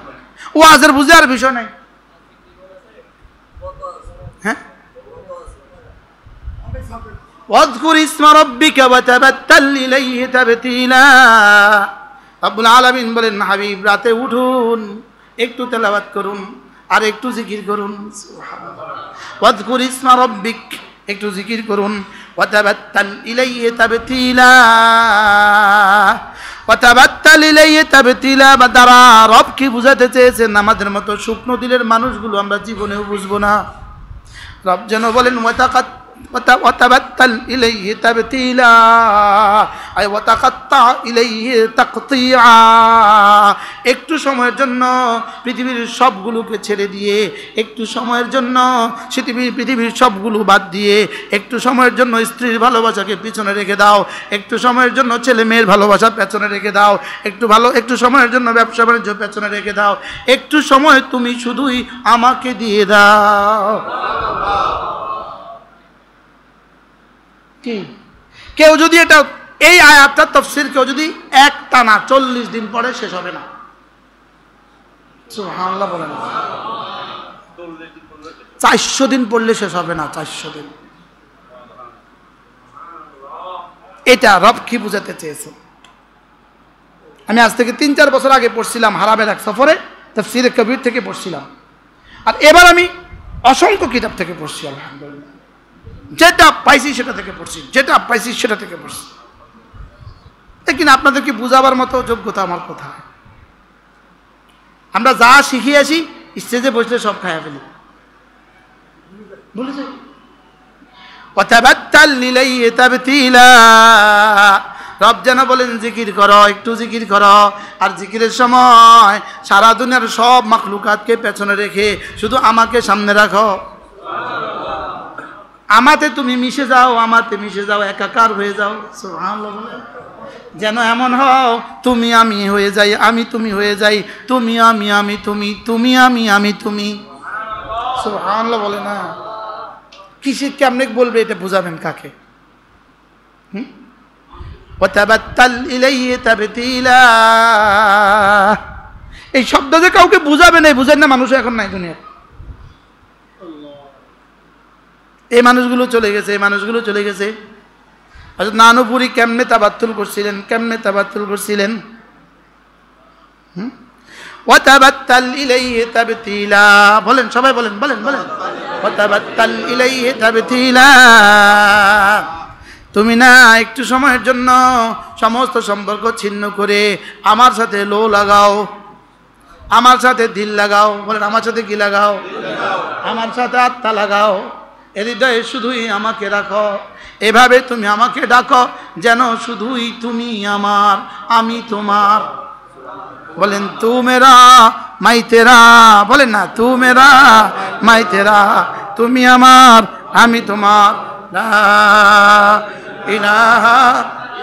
ওয়াজের বুঝে আর বিষয় নাই। হ্যাঁ, ওয়াযকুর ইসমা রাব্বিকা ওয়া তাবাত্তাল ইলাইহি তাবতীলা। রব্বুল আলামিন বলেন, হাবিব রাতে উঠুন, একটু তেলাওয়াত করুন আর একটু জিকির করুন। সুবহানাল্লাহ। ওয়াযকুর ইসমা রাব্বিক, একটু জিকির করুন। ওয়া তাবাত্তাল ইলাইহি তাবতীলা। ওয়া তাবাত্তাল ইলাইহি তাবতীলা দ্বারা রব কি বুঝাতে চেয়েছেন? আমাদের মতো শুকনো দিলের মানুষগুলো আমরা জীবনেও বুঝবো না। রব যেন বলেন ওয়াতাবাত্তাল ইলাইহি তাবতীলা, আয় ওয়াতাকাত্তা ইলাইহি তাকতিয়া। একটু সময়ের জন্য পৃথিবীর সবগুলোকে ছেড়ে দিয়ে, একটু সময়ের জন্য পৃথিবীর সবগুলো বাদ দিয়ে, একটু সময়ের জন্য স্ত্রীর ভালোবাসাকে পিছনে রেখে দাও, একটু সময়ের জন্য ছেলে মেয়ের ভালোবাসা পেছনে রেখে দাও, একটু সময়ের জন্য ব্যবসা বাণিজ্য পেছনে রেখে দাও, একটু সময় তুমি শুধুই আমাকে দিয়ে দাও। কি কেউ যদি এটা এই আয়াতটার তাফসীর কেউ যদি এক টানা 40 দিন পরে শেষ হবে না। সুবহানাল্লাহ বলেন। 400 দিন পড়লে শেষ হবে না, 400 দিন। এটা রব কি বুঝাতে চেয়েছে? আমি আজ থেকে 3-4 বছর আগে পড়ছিলাম হারামের এক সফরে, তাফসীরে কবির থেকে পড়ছিলাম, আর এবার আমি অসংখ্য কিতাব থেকে পড়ছি। আলহামদুলিল্লাহ, যেটা পাইছি সেটা থেকে পড়ছি, যেটা পাইছি সেটা থেকে পড়ছি। लेकिन আপনাদেরকে বুঝাবার মতো যোগ্যতা আমার কোথায়? আমরা যা শিখিয়েছি স্টেজে বসলে সব খায়া ফেলি, বলে যাই। ওয়াতাবাত্তাল ইলাইহি তাবতীলা। রব যেন বলেন জিকির করো, একটু জিকির করো। আর জিকিরের সময় সারা দুনিয়ার সব মাখলুকাতকে পেছনে রেখে শুধু আমাকে সামনে রাখো। আমাতে তুমি মিশে যাও, আমাতে মিশে যাও, একাকার হয়ে যাও। সুবহানাল্লাহ বলে যেন এমন হও তুমি আমি হয়ে যাই, আমি তুমি হয়ে যাই, তুমি আমি আমি তুমি, তুমি আমি আমি তুমি। সুবহানাল্লাহ বলে না? কিসে কেমনে বলবে এটা বুঝাবেন কাকে? ওয়াতাবাত্তাল ইলাইহি তাবতীলা। এই শব্দ যে কাউকে বুঝাবে না, বুঝেন না মানুষ এখন নাই দুনিয়া। এই মানুষগুলো চলে গেছে, এই মানুষগুলো চলে গেছে। হযরত নানুপুরি কেমনে তাবাত্তুল করছিলেন, কেমনে তাবাত্তুল করছিলেন? ওয়াতাবাত্তাল ইলাইহি তাবতীলা। বলেন সবাই, বলেন বলেন বলেন। ওয়াতাবাত্তাল ইলাইহি তাবতীলা। তুমি না একটু সময়ের জন্য সমস্ত সম্পর্ক ছিন্ন করে আমার সাথে লো লাগাও, আমার সাথে দিল লাগাও। বলেন আমার সাথে কি লাগাও? আমার সাথে আত্মা লাগাও। হৃদয়ে শুধুই আমাকে রাখো। এভাবে তুমি আমাকে ডাকো যেন শুধুই তুমি আমার, আমি তোমার। বলেন তু মেরা মাই তেরা। বলেন না তু মেরা মাই তেরা, তুমি আমার আমি তোমার। লা ইলাহা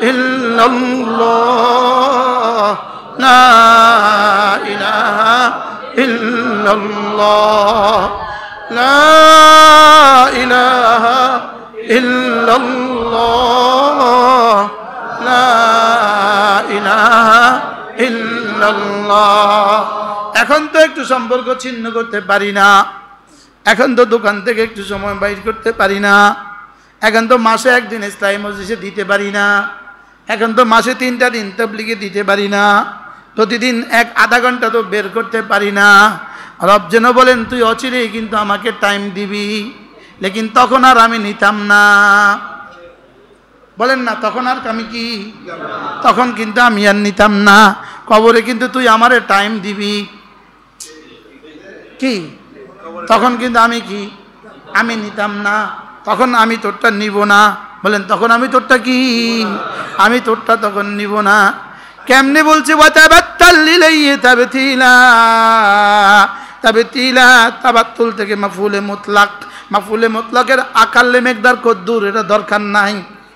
ইল্লাল্লাহ, লা ইলাহা ইল্লাল্লাহ, লা ইলাহা ইল্লাল্লাহ, লা ইলাহা ইল্লাল্লাহ। এখন তো একটু সম্পর্ক ছিন্ন করতে পারি না, এখন তো দোকান থেকে একটু সময় বাইর করতে পারি না, এখন তো মাসে একদিন ইসলামী মজলিসে দিতে পারি না, এখন তো মাসে 3টা দিন তাবলীগে দিতে পারি না, প্রতিদিন আধা ঘন্টা তো বের করতে পারি না। রব যেন বলেন তুই অচিরেই কিন্তু আমাকে টাইম দিবি, লেকিন তখন আর আমি নিতাম না। বলেন না তখন আর আমি কি, তখন কিন্তু আমি আর নিতাম না। কবরে কিন্তু তুই আমারে টাইম দিবি কি, তখন কিন্তু আমি কি, আমি নিতাম না, তখন আমি তোরটা নিব না। বলেন তখন আমি তোরটা কি, আমি তোরটা তখন নিব না। কেমনে বলছে? ওয়াতাবাত্তাল ইলাইহি তাবতীলা। তাবতীলা তাবাত্তুল থেকে মাফউলে মুতলাক। মাফউলে মুতলাকের আকালে মেকদার কদ্দুর, এটা দরকার নাই,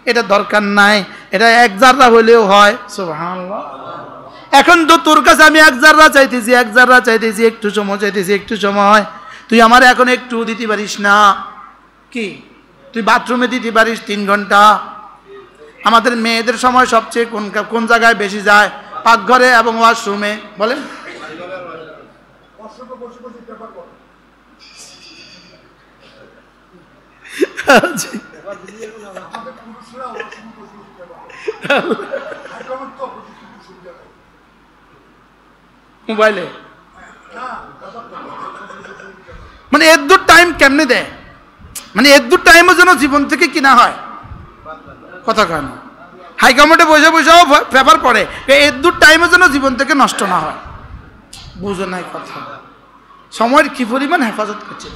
এটা দরকার নাই, এটা 1 জাররা হইলেও হয়। সুবহানাল্লাহ। এখন তো তোর কাছে আমি 1 জাররা চাইতেছি, 1 জাররা চাইতেছি, একটু সময় চাইতেছি, একটু সময়। তুই আমার এখন একটু দিতে পারিস না কি? তুই বাথরুমে দিতে পারিস 3 ঘন্টা। আমাদের মেয়েদের সময় সবচেয়ে কোন জায়গায় বেশি যায়? পাকঘরে এবং ওয়াশরুমে। বলেন মোবাইলে মানে এর দূর টাইম কেমনে দেয়, মানে এর দূর টাইমও যেন জীবন থেকে কিনা হয়, কথা কয় না। হাইকমান্ডে বসে বসেও পেপার পড়ে, এর দূর টাইমও যেন জীবন থেকে নষ্ট না হয়। বুঝো নাই কথা, সময়ের কি পরিমাণ হেফাজত করছে।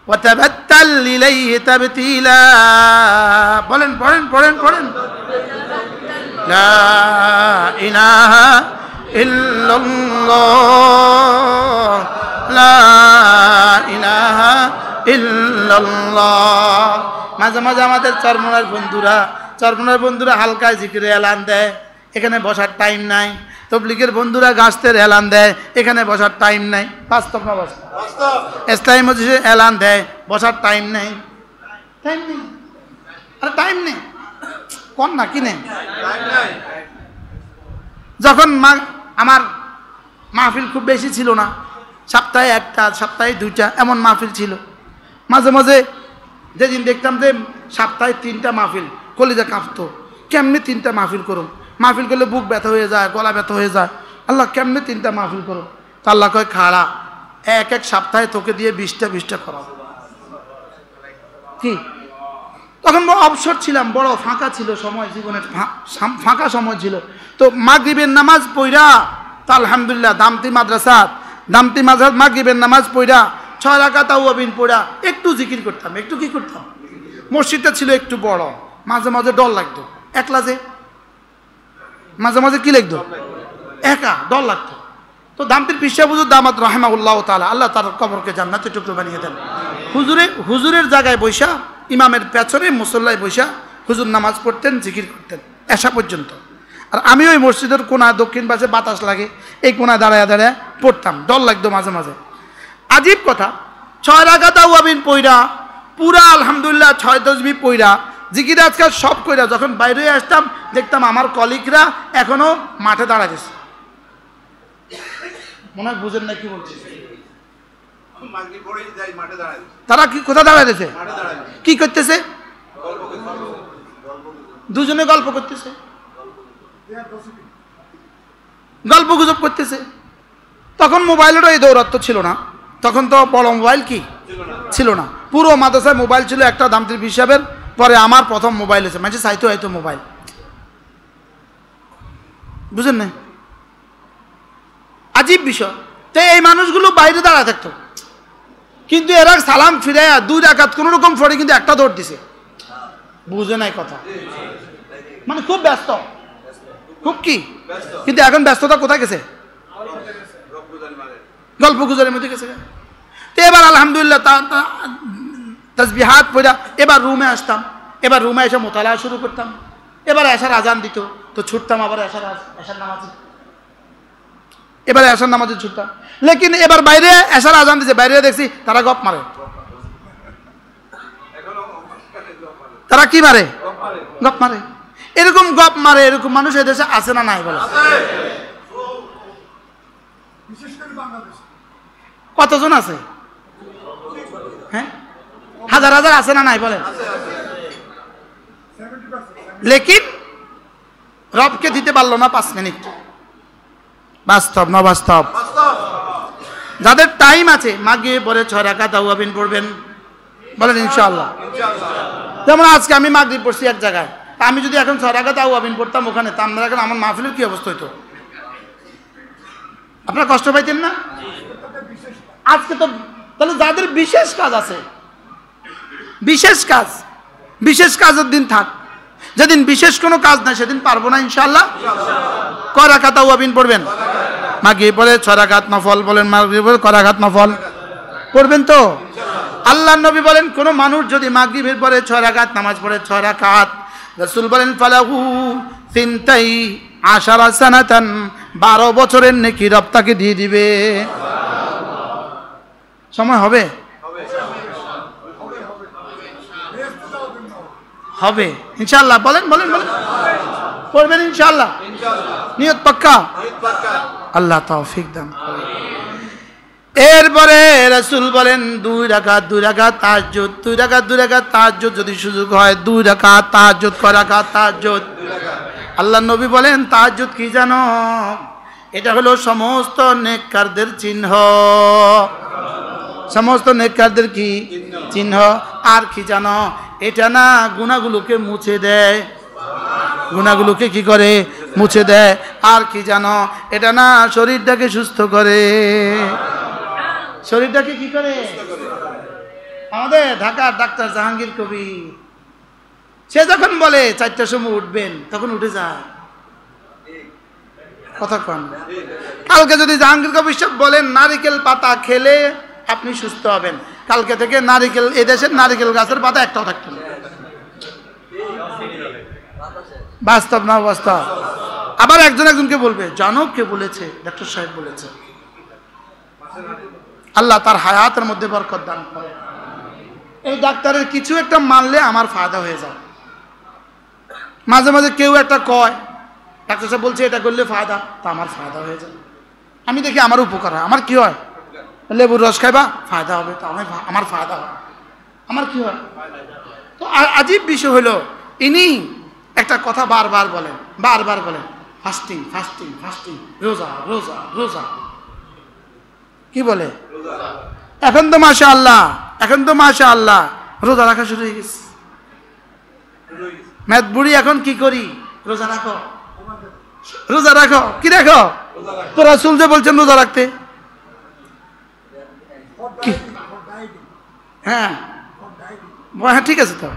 ওয়াতাবাত্তাল ইলাইহি তাবতিলা, বলেন পড়েন পড়েন পড়েন। লা ইলাহা ইল্লাল্লাহ, লা ইলাহা ইল্লাল্লাহ। মাঝে মাঝে আমাদের চরমনার বন্ধুরা হালকায় জিকিরে এলান দেয়, এখানে বসার টাইম নাই। তবলিগের বন্ধুরা গাছতের এলান দেয়, এখানে বসার টাইম নাই। বাস্তব না বাস্তব? ইসলামী মজলিসে এলান দেয়, বসার টাইম নেই, টাইম নেই, আরে টাইম নেই কোন না কি নেই। যখন আমার মাহফিল খুব বেশি ছিল না, সপ্তাহে একটা সপ্তাহে দুইটা এমন মাহফিল ছিল। মাঝে মাঝে যেদিন দেখতাম যে সপ্তাহে 3টা মাহফিল, কলিজা কাঁপতো, কেমনি 3টা মাহফিল করুন। মাহফিল করলে বুক ব্যথা হয়ে যায়, গলা ব্যথা হয়ে যায়। আল্লাহ কেমনি 3টা মাহফিল করুন। তা আল্লাহ কয় খাড়া, এক সপ্তাহে তোকে দিয়ে 20টা করাবো। কি তখন অবসর ছিলাম, বড় ফাঁকা ছিল সময়, জীবনের ফাঁকা সময় ছিল। তো মাগরিবের নামাজ পড়া, তা আলহামদুলিল্লাহ দামতি মাদ্রাসাত মাগরিবের নামাজ পড়া 6 রাকাত তাওয়াবিন পড়া একটু জিকির করতাম। একটু কি করতাম, মসজিদটা ছিল একটু বড়, মাঝে মাঝে ডর লাগতো, একলা যে মাঝে মাঝে কি লাগতো, একা ডর লাগতো। তো দামতির পিসা হুজুর দামাত রাহিমাহুল্লাহ তাআলা, আল্লাহ তার কবরকে জান্নাতের টুকরো বানিয়ে দেন। হুজুরের জায়গায় বৈশা, ইমামের পেছনে মুসল্লায় বৈশা হুজুর নামাজ পড়তেন, জিকির করতেন এশা পর্যন্ত। আর আমি ওই মসজিদের কোনায় দক্ষিণ পাশে বাতাস লাগে, এই কোনায় দাঁড়ায় দাঁড়ায় পড়তাম, ডর লাগতো মাঝে মাঝে। আজীব কথা, 6 রাকাত তাওয়াবিন পড়া পুরা আলহামদুলিল্লাহ 6 তাসবিহ পড়া জিকির আজকাল সব কইরা যখন বাইরে আসতাম দেখতাম আমার কলিগরা এখনো মাঠে দাঁড়ায় গেছে। মনে হয় বুঝেন না কি বলছি। তারা কি কোথায় দাঁড়ায় গেছে, কি করতেছে, দুজনে গল্প করতেছে, গল্প গুজব করতেছে। তখন মোবাইলেরও এই দৌরাত্ম্য ছিল না, তখন তো বড় মোবাইল কি ছিল না। পুরো মাদ্রাসায় মোবাইল ছিল একটা দামতির হিসাবের, পরে আমার প্রথম মোবাইল আছে, মানে চাইতো হয়তো মোবাইল, বুঝেন না। আজীব বিষয়। তো এই মানুষগুলো বাইরে দাঁড়ায় থাকতো, কিন্তু এরা সালাম ফিরাইয়া 2 রাকাত কোন রকম পড়ে, কিন্তু একটা দৌড় দিছে। বুঝে নাই কথা, মানে খুব ব্যস্ত, খুব কি, কিন্তু এখন ব্যস্ততা কোথায় গেছে, গল্প গুজরের মধ্যে গেছে। তো এবার আলহামদুলিল্লাহ তাসবিহাত পড়া এবার রুমে আসতাম, এবার রুমে এসে মোতালা শুরু করতাম। এবার এশার আজান দিত তো ছুটতাম, আবার এশার নামাজে, এবারে এশার নামাজে ছুটতাম। লেকিন এবার বাইরে এশার আজান দিছে, বাইরে দেখছি তারা গপ মারে। তারা কি মারে, গপ মারে। এরকম গপ মারে, এরকম মানুষ এদেশে আছে না নাই বলে, কতজন আছে, হ্যাঁ হাজার হাজার আছে না নাই বলেন। লেকিন রবকে দিতে পারলো না 5 মিনিট। বাস্তব না বাস্তব? যাদের টাইম আছে মাগরিব পরে 6 রাকাত তাওয়াবিন পড়বেন, বলেন ইনশাআল্লাহ। যেমন আজকে আমি মাগরিব পড়ছি এক জায়গায়, আমি যদি এখন 6 রাকাত তাওয়াবিন পড়তাম ওখানে, তা আমরা এখন আমার মাহফিলের কি অবস্থা হইতো, আপনারা কষ্ট পাইতেন না? আজকে তো তাহলে যাদের বিশেষ কাজ আছে, বিশেষ কাজের দিন থাক, যেদিন বিশেষ কোনো কাজ নাই সেদিন পারবো না ইনশাআল্লাহ। কয় রাকাত তাওয়াবিন পড়বেন? মাগরিব পরে 6 রাকাত নফল, বলেন মাগরিব পরে কয় রাকাত নফল পড়বেন তো? আল্লাহ নবী বলেন কোন মানুষ যদি মাগরিবের পরে 6 রাকাত নামাজ পড়ে, 6 রাকাত, রাসূল বলেন ফালাহু সিনতাই আশারা সানাতান, 12 বছরের নেকি রব তাকে দিয়ে দিবে। সময় হবে, হবে ইনশাআল্লাহ। বলেন বলেন বলেন, পড়বেন ইনশাআল্লাহ, নিয়ত পাক্কা, আল্লাহ তৌফিক দান। এর এরপরে রাসূল বলেন 2 রাকাত তাহাজ্জুদ, 2 রাকাত তাহাজ্জুদ যদি সুযোগ হয় 2 রাকাত তাহাজ্জুদ, কয় রাকাত তাহাজ্জুদ? আল্লাহর নবী বলেন তাহাজ্জুদ কি জানো? এটা হলো সমস্ত নেককারদের চিহ্ন, সমস্ত নেককারদের কি চিহ্ন। আর কি জানো? এটা না গুনাহগুলোকে মুছে দেয়, গুনাহগুলোকে কি করে? মুছে দেয়। আর কি জানো? এটা না শরীরটাকে সুস্থ করে, শরীরটাকে কি করে? আমাদের ঢাকার ডাক্তার জাহাঙ্গীর কবির, সে যখন বলে 4টার সময় উঠবেন তখন উঠে যায়। কথা কন। কালকে যদি জাহাঙ্গীর কবির সাহেব বলেন নারিকেল পাতা খেলে আপনি সুস্থ হবেন, কালকে থেকে নারিকেল, এদেশের নারিকেল গাছের পাতা একটাও থাকতো না। বাস্তব না বাস্তব? আবার একজনকে বলবে জানো কে বলেছে? ডাক্তার সাহেব বলেছে। আল্লাহ তার হায়াতের মধ্যে বরকত দান করে। এই ডাক্তারের কিছু একটা মানলে আমার ফায়দা হয়ে যায়। মাঝে মাঝে কেউ একটা কয় ডাক্তার সাহেব বলছে এটা করলে ফায়দা, তা আমার ফায়দা হয়ে যায়। আমি দেখি আমার উপকার হয়। আমার কি হয়? লেবুর রস খাইবা ফায়দা হবে, তা আমার ফায়দা হয়। আমার কি হয়? তো আজীব বিষয় হলো ইনি একটা কথা বারবার বলেন, ফাস্টিং ফাস্টিং ফাস্টিং, রোজা রোজা রোজা। কি বলে? এখন তো মাশাআল্লাহ রোজা রাখা শুরু হয়ে গেছে। মেদ বুড়ি এখন কি করি? রোজা রাখো, রোজা রাখো। কি রাখো? তো রাসূল যে বলছেন রোজা রাখতে। হ্যাঁ হ্যাঁ ঠিক আছে। তো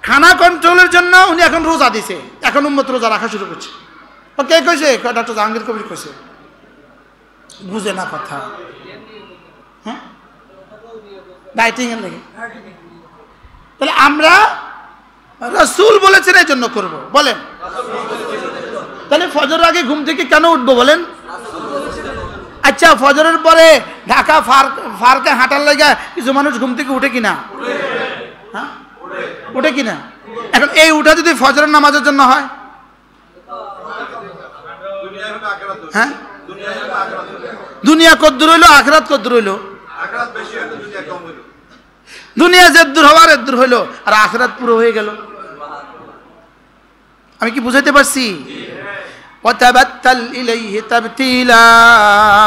খানা কন্ট্রোলের জন্য উনি এখন রোজা দিছে, এখন উম্মত রোজা রাখা শুরু করছে। কে কইছে? ডাক্তার জাহাঙ্গীর কবির কইছে। বুঝে না কথা। হ্যাঁ ডাইটিং এর লাগে। তাহলে আমরা রাসূল বলেছেন এই জন্য করব, বলেন। তাহলে ফজরের আগে ঘুম থেকে কেন উঠবো বলেন? আচ্ছা ফজরের পরে ঢাকা ফারকে হাঁটার লাগা কিছু মানুষ ঘুম থেকে উঠে কিনা? হ্যাঁ উঠে কিনা? এখন এই উঠা যদি ফজরের নামাজের জন্য হয়, হ্যাঁ দুনিয়া কদ্দুর হইলো, আখিরাত কদ্দুর হইলো? দুনিয়া যেদ্দুর হওয়ার এদ্দুর হইলো, আর আখিরাত পুরো হয়ে গেল। আমি কি বুঝাইতে পারছি? ওয়াতাবাত্তাল ইলাইহি তাবতিলা,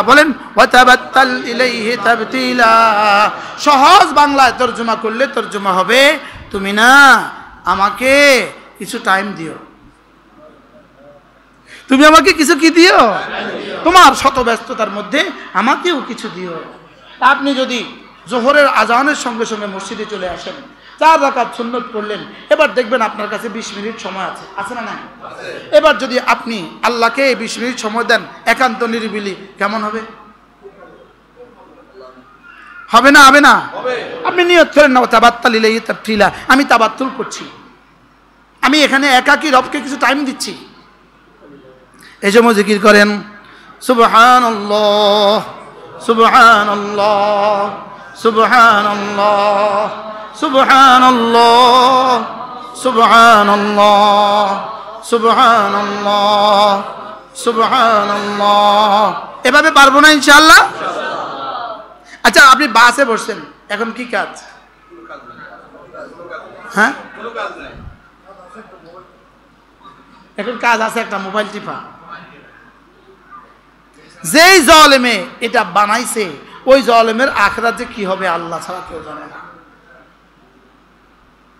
বলেন ওয়াতাবাত্তাল ইলাইহি তাবতিলা। সহজ বাংলায় তরজমা করলে তরজমা হবে তুমি না আমাকে কিছু টাইম দিও, তুমি আমাকে কিছু কি দিও? তোমার শত ব্যস্ততার মধ্যে আমাকেও কিছু দিও। আপনি যদি জোহরের আজানের সঙ্গে সঙ্গে মসজিদে চলে আসেন, 4 রাকাত সুন্নত পড়লেন, এবার দেখবেন আপনার কাছে 20 মিনিট সময় আছে, আছে না? না। এবার যদি আপনি আল্লাহকে 20 মিনিট সময় দেন একান্ত নিরিবিলি, কেমন হবে? হবে না? হবে না? আপনি নিয়ত করেন না তাবাত্তাল ইলাইহি তাবতিলা, আমি তাবাত্তুল করছি, আমি এখানে একাকী রবকে কিছু টাইম দিচ্ছি। এই জন্য জিকির করেন সুবহানাল্লাহ সুবহানাল্লাহ সুবহানাল্লাহ সুবহানাল্লাহ সুবহানাল্লাহ সুবহানাল্লাহ সুবহানাল্লাহ। এভাবে পারবো না ইনশাআল্লাহ? আচ্ছা আপনি বাসে বসছেন, এখন কি কাজ? হ্যাঁ এখন কাজ আছে একটা, মোবাইল টিপা। যেই জালেমে এটা বানাইছে ওই জালেমের আখিরাত যে কি হবে আল্লাহ ছাড়া কেউ জানে না।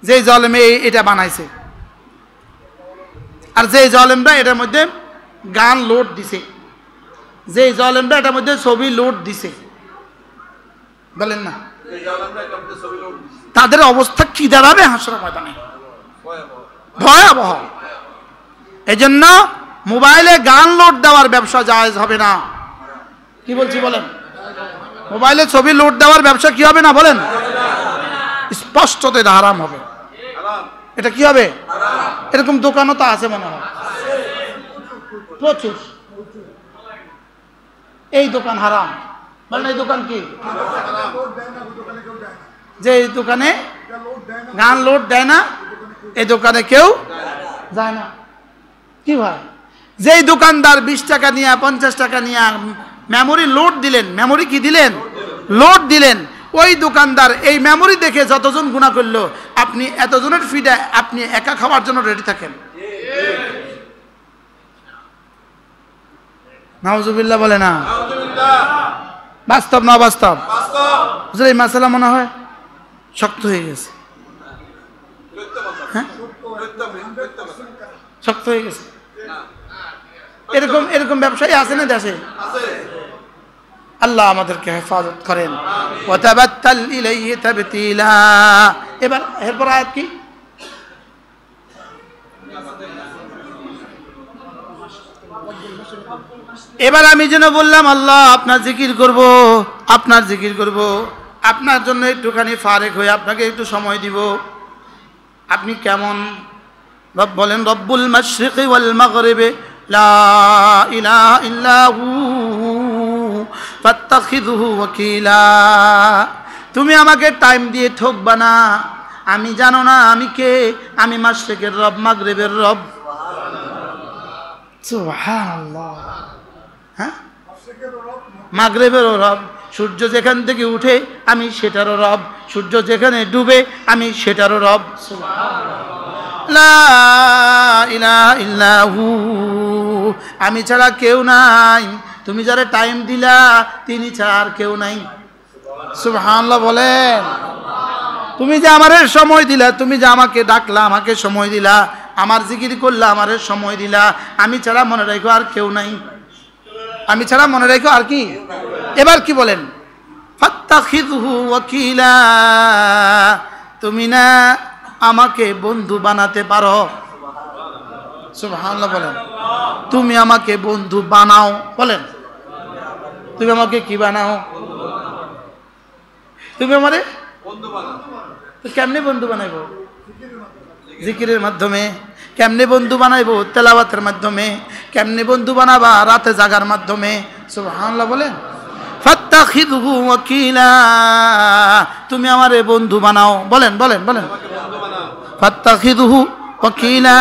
যেই জালেমে এটা বানাইছে, আর যেই জালেমরা এটার মধ্যে গান লোড দিছে, যেই জালেমরা এটার মধ্যে ছবি লোড দিছে, বলেন না তাদের অবস্থা কি দাঁড়াবে হাসরের ময়দানে? ভয়াবহ। এজন্য মোবাইলে গান লোড দেওয়ার ব্যবসা জায়েজ হবে না। কি বলছি বলেন? মোবাইলে ছবি লোড দেওয়ার ব্যবসা কি হবে না বলেন? স্পষ্টত এটা হারাম হবে। এটা কি হবে? এরকম দোকানও তো আছে মনে হয় প্রচুর। এই দোকান হারাম, বলেন এই দোকান কি? যে এই দোকানে গান লোড দেয় না, এই দোকানে কেউ যায় না। কি ভাই? যেই দোকানদার 20 টাকা নিয়ে 50 টাকা নিয়ে মেমোরি লোড দিলেন, মেমোরি কি দিলেন? লোড দিলেন। ওই দোকানদার এই মেমোরি দেখে যতজন গুনাহ করলো, আপনি এতজনের ফিডা আপনি একা খাওয়ার জন্য রেডি থাকেন। নাউজুবিল্লাহ বলে না? বাস্তব না বাস্তব? এই মাসালা মনে হয় শক্ত হয়ে গেছে। হ্যাঁ, শক্ত হয়ে গেছে। এরকম এরকম ব্যবসায়ী আছে না দেশে? আল্লাহ আমাদেরকে হেফাজত করেন। ওয়াতাবাত্তাল ইলাইহি তাবতিলা। এরপর আয়াত কি? এবার আমি যেন বললাম আল্লাহ আপনার জিকির করব, আপনার জিকির করব, আপনার জন্য একটুখানি ফারেক হয়ে আপনাকে একটু সময় দিব। আপনি কেমন? রব বলেন রব্বুল মাশরিকি ওয়াল মাগরিবি লা ইলাহা ইল্লা হু ফাত্তাখিযহু ওয়াকিলা। তুমি আমাকে টাইম দিয়ে ঠকবা না। আমি জানো না আমি কে? আমি মাশরিকের রব, মাগরিবের রব। সুবহানাল্লাহ। হ্যাঁ, মাগরিবেরও রব। সূর্য যেখান থেকে উঠে আমি সেটারও রব, সূর্য যেখানে ডুবে আমি সেটারও রব। লা ইলাহা ইল্লা হু। আমি ছাড়া কেউ নাই। তুমি যারা টাইম দিলা তিনি ছাড়া আর কেউ নাই। সুবহানাল্লাহ বলেন। তুমি যে আমারে সময় দিলা, তুমি যে আমাকে ডাকলা, আমাকে সময় দিলা, আমার জিকির করলা, আমারে সময় দিলা, আমি ছাড়া মনে রাখো আর কেউ নাই। আমি ছাড়া মনে রাখো আর কি? এবার কি বলেন? ফাত্তাখিযহু ওয়াকিলা। তুমি না আমাকে বন্ধু বানাতে পারো। সুবহানাল্লাহ বলেন। তুমি আমাকে বন্ধু বানাও। বলেন তুমি আমাকে কি বানাও? তুমি আমারে বন্ধু বানাও। তো কেমনে বন্ধু বানাইবো? জিকিরের মাধ্যমে। কেমনে বন্ধু বানাইবো? তেলাওয়াতের মাধ্যমে। কেমনে বন্ধু বানাবা? রাতে জাগার মাধ্যমে। সুবহানাল্লাহ বলেন। ফাত্তাখিযহু ওয়াকিলা। তুমি আমারে বন্ধু বানাও। বলেন বলেন বলেন। ফাত্তাখিযহু ওয়াকিলা।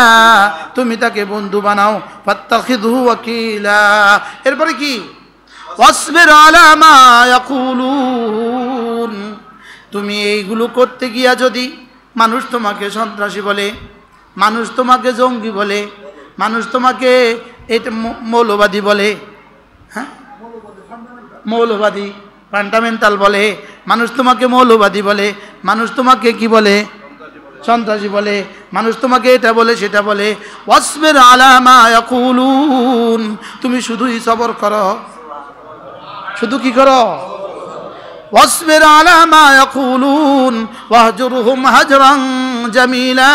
তুমি তাকে বন্ধু বানাও। ফাত্তাখিযহু ওয়াকিলা। এরপরে কি? ওয়াসবির আলা মা ইয়াকুলুন। তুমি এইগুলো করতে গিয়া যদি মানুষ তোমাকে সন্ত্রাসী বলে, মানুষ তোমাকে জঙ্গি বলে, মানুষ তোমাকে এটা মৌলবাদী বলে, হ্যাঁ মৌলবাদী ফান্ডামেন্টাল বলে, মানুষ তোমাকে মৌলবাদী বলে, মানুষ তোমাকে কি বলে? সন্ত্রাসী বলে, মানুষ তোমাকে এটা বলে সেটা বলে। ওয়াসবির আলা মা ইয়াকুলুন। তুমি শুধুই সবর করো। শুধু কি করো? ওয়াসবির আলা মা ইয়াকুলুন ওয়াহজুরহুম হাজরান জামিলা।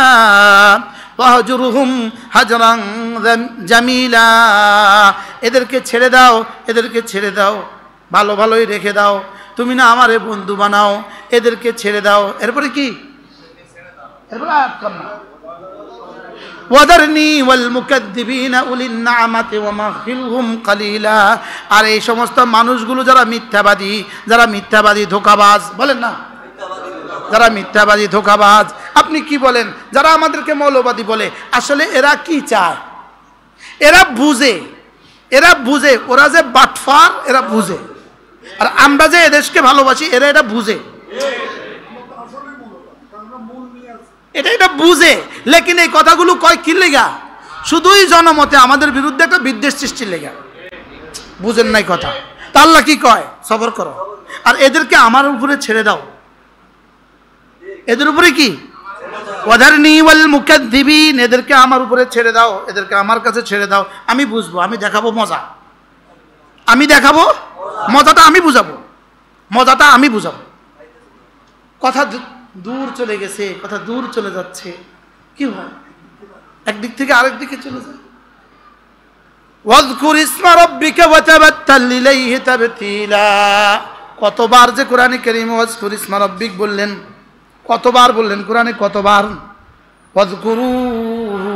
ওয়াহজুরহুম হাজরান জামিলা। এদেরকে ছেড়ে দাও, এদেরকে ছেড়ে দাও, ভালো ভালোই রেখে দাও। তুমি না আমারে বন্ধু বানাও, এদেরকে ছেড়ে দাও। এরপরে কি? এরপরে আয়াত করনা ওয়াদারনি ওয়াল মুকাদ্দিবিনা উলিন নি'মাতি ওয়া মাহহিলহুম কালিলা। আর এই সমস্ত মানুষগুলো যারা মিথ্যাবাদী, যারা মিথ্যাবাদী ধোঁকাবাজ, বলেন না, যারা মিথ্যাবাদী ধোঁকাবাজ। আপনি কি বলেন? যারা আমাদেরকে মৌলবাদী বলে, আসলে এরা কি চায়? এরা বুঝে, এরা বুঝে ওরা যে বাটফার, এরা বুঝে। আর আমরা যে এদেশকে ভালোবাসি, এরা এটা বুঝে, এটা বুঝে। লেকিন এই কথাগুলো কয় কি লেগা? শুধুই জনমতে আমাদের বিরুদ্ধে একটা বিদ্বেষ সৃষ্টির লেগা। বুঝেন নাই কথা। তা আল্লাহ কি কয়? সবর করো। আর এদেরকে আমার উপরে ছেড়ে দাও। এদের উপরে কি? ওয়াদারনি ওয়াল মুকাদ্দিবিন। এদেরকে আমার উপরে ছেড়ে দাও, এদেরকে আমার কাছে ছেড়ে দাও। আমি বুঝবো, আমি দেখাবো মজা, আমি দেখাবো মজাটা, আমি বুঝাবো মজাটা, আমি বুঝাবো। কথা দূর চলে গেছে, কথা দূর চলে যাচ্ছে। কি হয়? একদিক থেকে আরেক দিকে চলে যায়। ওয়াযকুর ইসমা রাব্বিকা ওয়া তাবাত্তাল ইলাইহি তাবতিলা। কতবার যে কোরআনে কারীম ওয়াযকুর ইসমা রাব্বিক বললেন, কতবার বললেন কোরআনে, কতবার? ওয়াযকুরুহু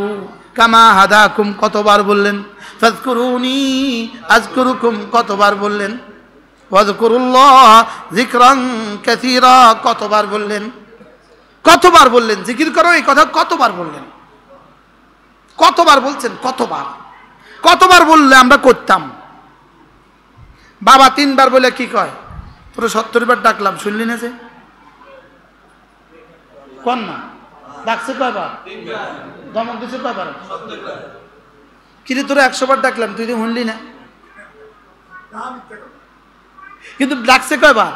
কামা হাদাকুম কতবার বললেন? ফাযকুরুনি আযকুরুকুম কতবার বললেন? ওয়াযকুরুল্লাহ যিকরান কাসীরা কতবার বললেন? কতবার বললেন জিকির করো, এই কথা কতবার বললেন? কতবার বলছেন? কতবার? কতবার বললে আমরা করতাম? বাবা 3 বার বলে কি কয়, তোর 70 বার ডাকলাম শুনলি না যে, কোন না ডাকছে কয়বার, দমক দিছে কয়বার, কিন্তু তোর 100 বার ডাকলাম তুই তো শুনলি না, কিন্তু ডাকছে কয়বার,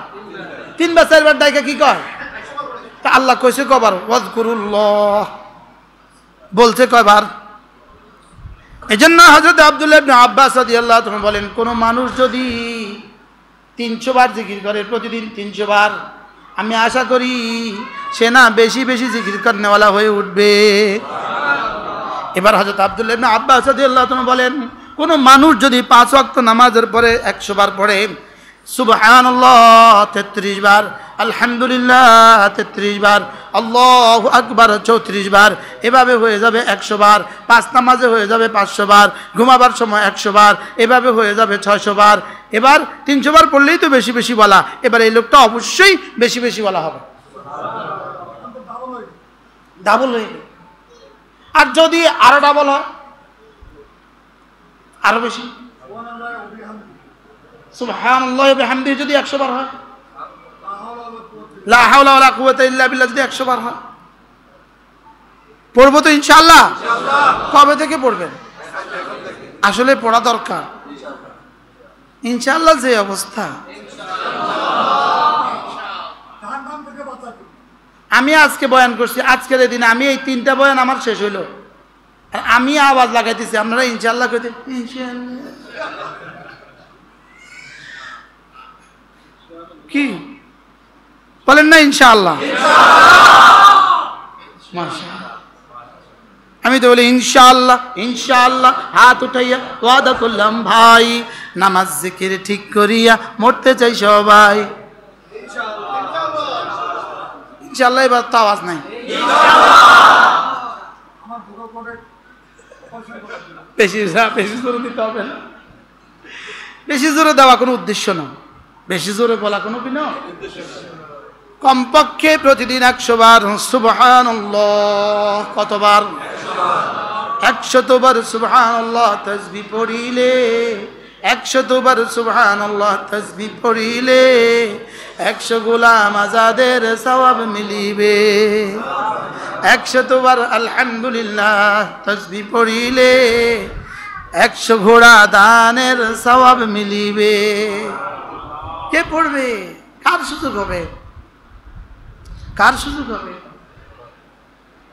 3 বার 4 বার ডাইকা কি কয়, তা আল্লাহ কইছে কয়বার, ওয়াজকুরুল্লাহ বলছে কয়বার। এজন্য হযরত আব্দুল্লাহ ইবনে আব্বাস রাদিয়াল্লাহু তাআলা বলেন, কোন মানুষ যদি 300 বার জিকির করে, প্রতিদিন 300 বার, আমি আশা করি সে না বেশি বেশি জিকির করনেওয়ালা হয়ে উঠবে। এবার হযরত আব্দুল্লাহ ইবনে আব্বাস রাদিয়াল্লাহু তাআলা বলেন, কোন মানুষ যদি 5 ওয়াক্ত নামাজের পরে 100 বার পড়ে, সুবহানাল্লাহ 33 বার, আলহামদুলিল্লাহ 33 বার, আল্লাহু আকবার 34 বার, এভাবে হয়ে যাবে 100 বার। 5 নামাজে হয়ে যাবে 500 বার, ঘুমাবার সময় 100 বার, এভাবে হয়ে যাবে 600 বার। এবার 300 বার পড়লেই তো বেশি বেশি বলা, এবার এই লোকটা অবশ্যই বেশি বেশি বলা হবে, ডাবল হয়ে গেল। আর যদি আরো ডাবল হয়, আরো বেশি, সুবহানাল্লাহি ওয়া বিহামদিহি যদি 100 বার হয়, লা হাওলা ওয়ালা কুওয়াতা ইল্লা বিল্লাহ যদি 100 বার হয়, পড়বো তো ইনশাআল্লাহ। কবে থেকে পড়বেন? আসলে পড়া দরকার ইনশাআল্লাহ। যে অবস্থা, আমি আজকে বয়ান করছি, আজকের এই দিনে আমি এই 3টা বয়ান আমার শেষ হইল, আর আমি আওয়াজ লাগাইতেছি, আপনারা ইনশাআল্লাহ কইতে, ইনশাআল্লাহ কি বলেন না? ইনশাআল্লাহ, মাশাআল্লাহ। আমি তো বলি ইনশাআল্লাহ ইনশাআল্লাহ, হাত উঠাইয়া ওয়াদা করলাম ভাই, নামাজ জিকির ঠিক করিয়া মরতে চাই সবাই। ইনশাআল্লাহ এবার তো আওয়াজ নাই, বেশি বেশি জোরে দিতে হবে না, বেশি জোরে দেওয়া কোনো উদ্দেশ্য না, বেশি জোরে বলা কোনো কি না। কমপক্ষে প্রতিদিন 100 বার সুবহানাল্লাহ, কতবার? 100 বার সুবহানাল্লাহ তাসবিহ পড়িলে, 100 বার সুবহানাল্লাহ তাসবিহ পড়িলে 100 গোলাম আজাদের সওয়াব মিলিবে। 100 বার আলহামদুলিল্লাহ তাসবিহ পড়িলে 100 ঘোড়া দানের সওয়াব মিলিবে। কে পড়বে? কার সুযোগ হবে? কার সুযোগ হবে?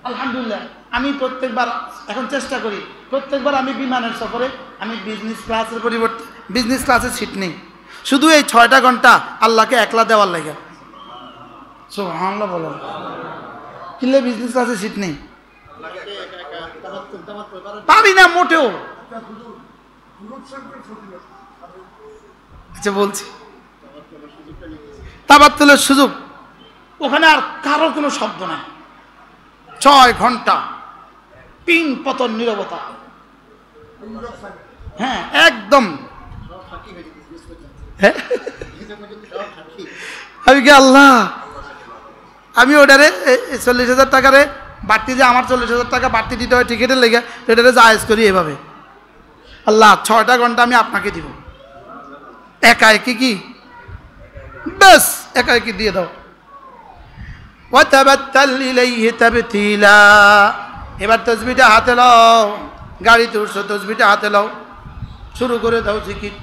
আলহামদুলিল্লাহ আমি প্রত্যেকবার এখন চেষ্টা করি, প্রত্যেকবার আমি বিমানের সফরে আমি বিজনেস ক্লাসের পরিবর্তে বিজনেস ক্লাসের সিট নেই, শুধু এই 6টা ঘন্টা আল্লাহকে একলা দেওয়ার লাগে। সুবহানাল্লাহ বলেন, কিলে বিজনেস ক্লাসের সিট নেই, পারি না মোটেও। আচ্ছা বলছি, তাবাত্তুলের সুযোগ, ওখানে আর কারো কোনো শব্দ নাই, 6 ঘন্টা পিন পতন নীরবতা, হ্যাঁ একদম। আমি কি আল্লাহ, আমি ওটারে 40,000 টাকারে বাড়তি, যে আমার 40,000 টাকা বাড়তি দিতে হয় টিকিটের লেগে, এটারে জায়েজ করি এভাবে, আল্লাহ 6টা ঘন্টা আমি আপনাকে দিব, একা একই কি বেশ একা একই দিয়ে দাও। ওয়াতাবাত্তাল ইলাইহি তাবতিলা, এবার তাসবিহটা হাতে নাও, গাড়িতে উঠছো তাসবিহটা হাতে নাও, শুরু করে দাও জিকির।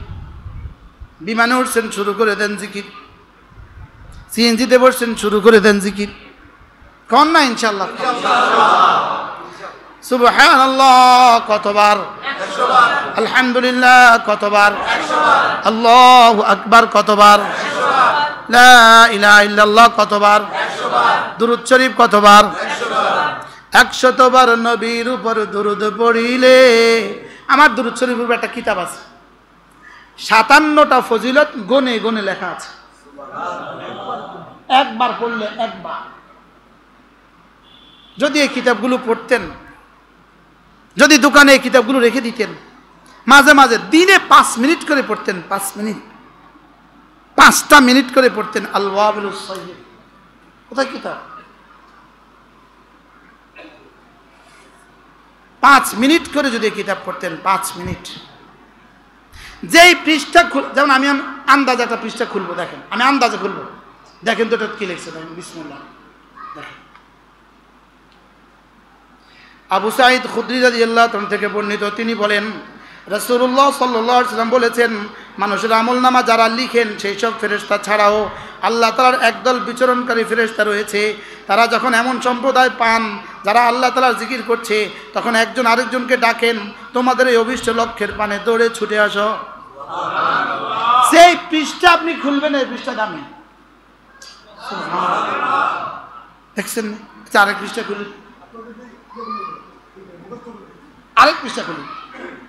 বিমানে উঠছেন শুরু করে দেন জিকির, সিএনজিতে বসছেন শুরু করে দেন জিকির, কন না ইনশাআল্লাহ। সুবহানাল্লাহ কতবার? 100 বার। আলহামদুলিল্লাহ কতবার? 100 বার। আল্লাহু আকবার কতবার? 100 বার। লা ইলাহা ইল্লাল্লাহ কতবার? 100 বার। দুরূদ শরীফ কতবার? 100 বার। 100 বার নবীর উপর দুরূদ পড়িলে, আমার দুরূদ শরীফের উপর একটা কিতাব আছে, 57টা ফজিলত গনে গনে লেখা আছে, একবার পড়লে একবার। যদি এই কিতাবগুলো পড়তেন, যদি দোকানে এই কিতাবগুলো রেখে দিতেন, মাঝে মাঝে দিনে 5 মিনিট করে পড়তেন, 5 মিনিট, 5টা মিনিট করে পড়তেন। আল ওয়াবিলুস সাইয়্যিব, কোথায় কিতাব? 5 মিনিট করে যদি কিতাব পড়তেন, 5 মিনিট, যেই পৃষ্ঠা যেমন আমি আন্দাজে একটা পৃষ্ঠা খুলবো, দেখেন আমি আন্দাজে খুলবো, দেখেন তো এটা কি লিখছে, দেখেন বিসমিল্লাহ। দেখেন আবু সাঈদ খুদরি রাদিয়াল্লাহু তাআলা থেকে বর্ণিত, তিনি বলেন রাসূলুল্লাহ সাল্লাল্লাহু আলাইহি ওয়াসাল্লাম বলেছেন, মানুষের আমলনামা যারা লিখেন সেই সব ফেরেশতা ছাড়াও আল্লাহ তাআলার একদল বিচরণকারী ফেরেশতা রয়েছে। তারা যখন এমন সম্প্রদায় পান যারা আল্লাহ তাআলার জিকির করছে, তখন একজন আরেকজনকে ডাকেন, তোমাদের এই অভিষ্ট লক্ষ্যের পানে দৌড়ে ছুটে আসো। সেই পৃষ্ঠা আপনি খুলবেন, এই পৃষ্ঠা দামি, দেখছেন না? আরেক পৃষ্ঠা খুলুন, আরেক পৃষ্ঠা খুলুন,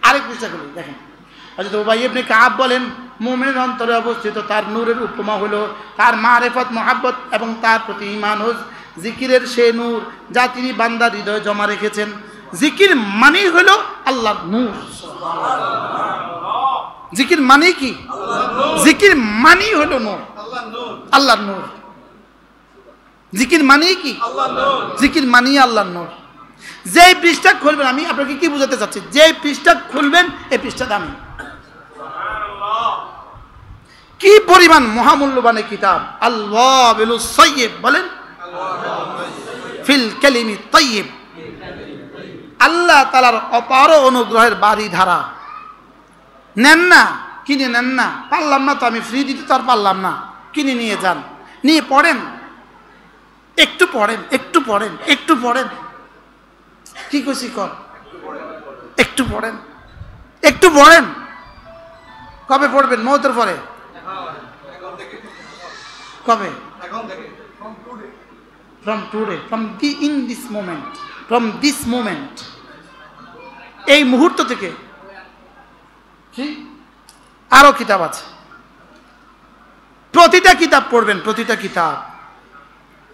আরেক পৃষ্ঠা খুলুন। দেখেন হযরত উবাই ইবনে কাব বলেন, মুমিনের অন্তরে অবস্থিত তার নূরের উপমা হলো তার মারেফত, মহাব্বত এবং তার প্রতি ঈমান ও জিকিরের সে নূর যা তিনি বান্দার হৃদয়ে জমা রেখেছেন। জিকির মানে হলো আল্লাহর নূর। জিকির মানে কি? জিকির মানে হলো নূর, আল্লাহর নূর। জিকির মানে কি? জিকির মানে আল্লাহর নূর। যেই পৃষ্ঠা খুলবেন, আমি আপনাকে কি বুঝাতে চাচ্ছি, যেই পৃষ্ঠা খুলবেন এই পৃষ্ঠা দামি। কি পরিমাণ মহামূল্যবান কিতাব, আল-ওয়াবিলুস সাইয়্যিব, বলেন ফিল কালিমি তাইয়্যিব। আল্লাহ তাআলার অপার অনুগ্রহের বাড়ি ধারা। নেন না, কিনে নেন না, পারলাম না তো আমি ফ্রি দিতে তো আর পারলাম না, কিনে নিয়ে যান, নিয়ে পড়েন, একটু পড়েন, একটু পড়েন, একটু পড়েন। কি কইছি কর, একটু পড়েন, একটু পড়েন। কবে পড়বেন? মওতের পরে। কবে? from today, in this moment, from this moment, এই মুহূর্ত থেকে। আরো কিতাব আছে, প্রতিটা কিতাব পড়বেন, প্রতিটা কিতাব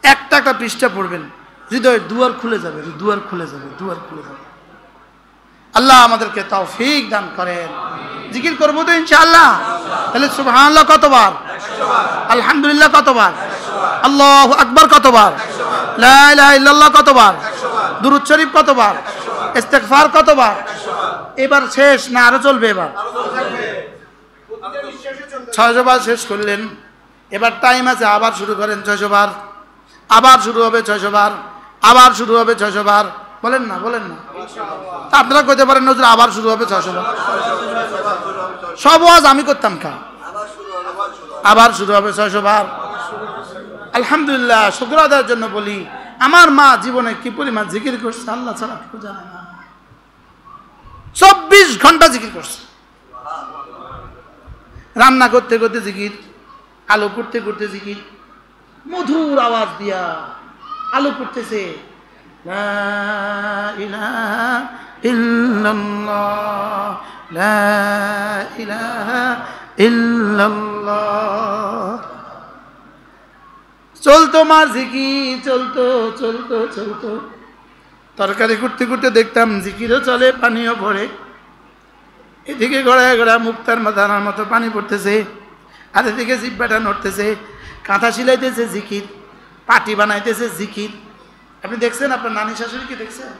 একটা একটা পৃষ্ঠা পড়বেন, হৃদয়ের দুয়ার খুলে যাবে, দুয়ার খুলে যাবে, দুয়ার খুলে যাবে। আল্লাহ আমাদেরকে তৌফিক দান করেন। জিকির করবো তো ইনশাআল্লাহ। তাহলে সুবহানাল্লাহ কতবার? আলহামদুলিল্লাহ কতবার? আল্লাহু আকবার কতবার? লা ইলাহা ইল্লাল্লাহ কতবার? দুরূদ শরীফ কতবার? ইস্তিগফার কতবার? এবার শেষ না আরো চলবে? এবার 600 বার শেষ করলেন, এবার টাইম আছে, আবার শুরু করেন 600 বার, আবার শুরু হবে 600 বার, আবার শুরু হবে 600 বার। বলেন না, বলেন না। আপনারা কইতে পারেন নজর আবার শুরু হবে 600 বার। সব ওয়াজ আমি করতাম কা, আবার শুরু হবে 600 বার। আলহামদুলিল্লাহ, শুকর আদায়ের জন্য বলি, আমার মা জীবনে কি পরিমাণ জিকির করছে আল্লাহ ছাড়া কেউ জানে না। 24 ঘন্টা জিকির করছে, রান্না করতে করতে জিকির, আলো করতে করতে জিকির, মধুর আওয়াজ দিয়া আলো করতেছে, লা ইলাহা ইল্লাল্লাহ, লা ইলাহা ইল্লাল্লাহ। চলতো মার জিকির, চলতো চলতো চলতো। তরকারি করতে করতে দেখতাম জিকিরও চলে, পানিও পড়ে। এদিকে গড়ায় গড়া মুক্তার মাথার মতো পানি পড়তেছে, আর এদিকে জিব্বাটা নড়তেছে, কাঁথা সিলাইতেছে জিকির, পাটি বানাইতেছে জিকির। আপনি দেখছেন? আপনার নানি শাশুড়ি কি দেখছেন?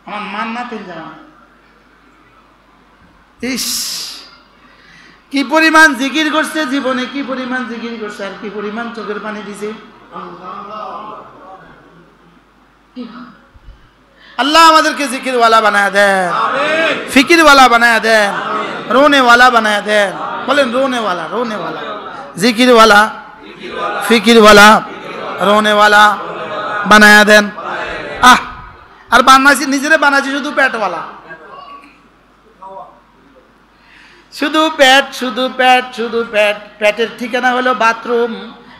আমার মান না তিন জামা। ইস, কি পরিমাণ জিকির করছে জীবনে, কি পরিমাণ জিকির করছে, আর কি পরিমাণ চোখের পানি দিছে। আল্লাহ আমাদেরকে জিকিরওয়ালা বানায় দেন, ফিকিরওয়ালা বানায় দেন, রোনেওয়ালা বানায় দেন। বলেন রোনেওয়ালা, রোনেওয়ালা, জিকিরওয়ালা, ফিকিরওয়ালা, রোনেওয়ালা বানায় দেন। আহ, আর বানাইছি, নিজেরে বানাইছি শুধু পেটওয়ালা, শুধু পেট, শুধু পেট, শুধু পেট। পেটের ঠিকানা হলো বাথরুম,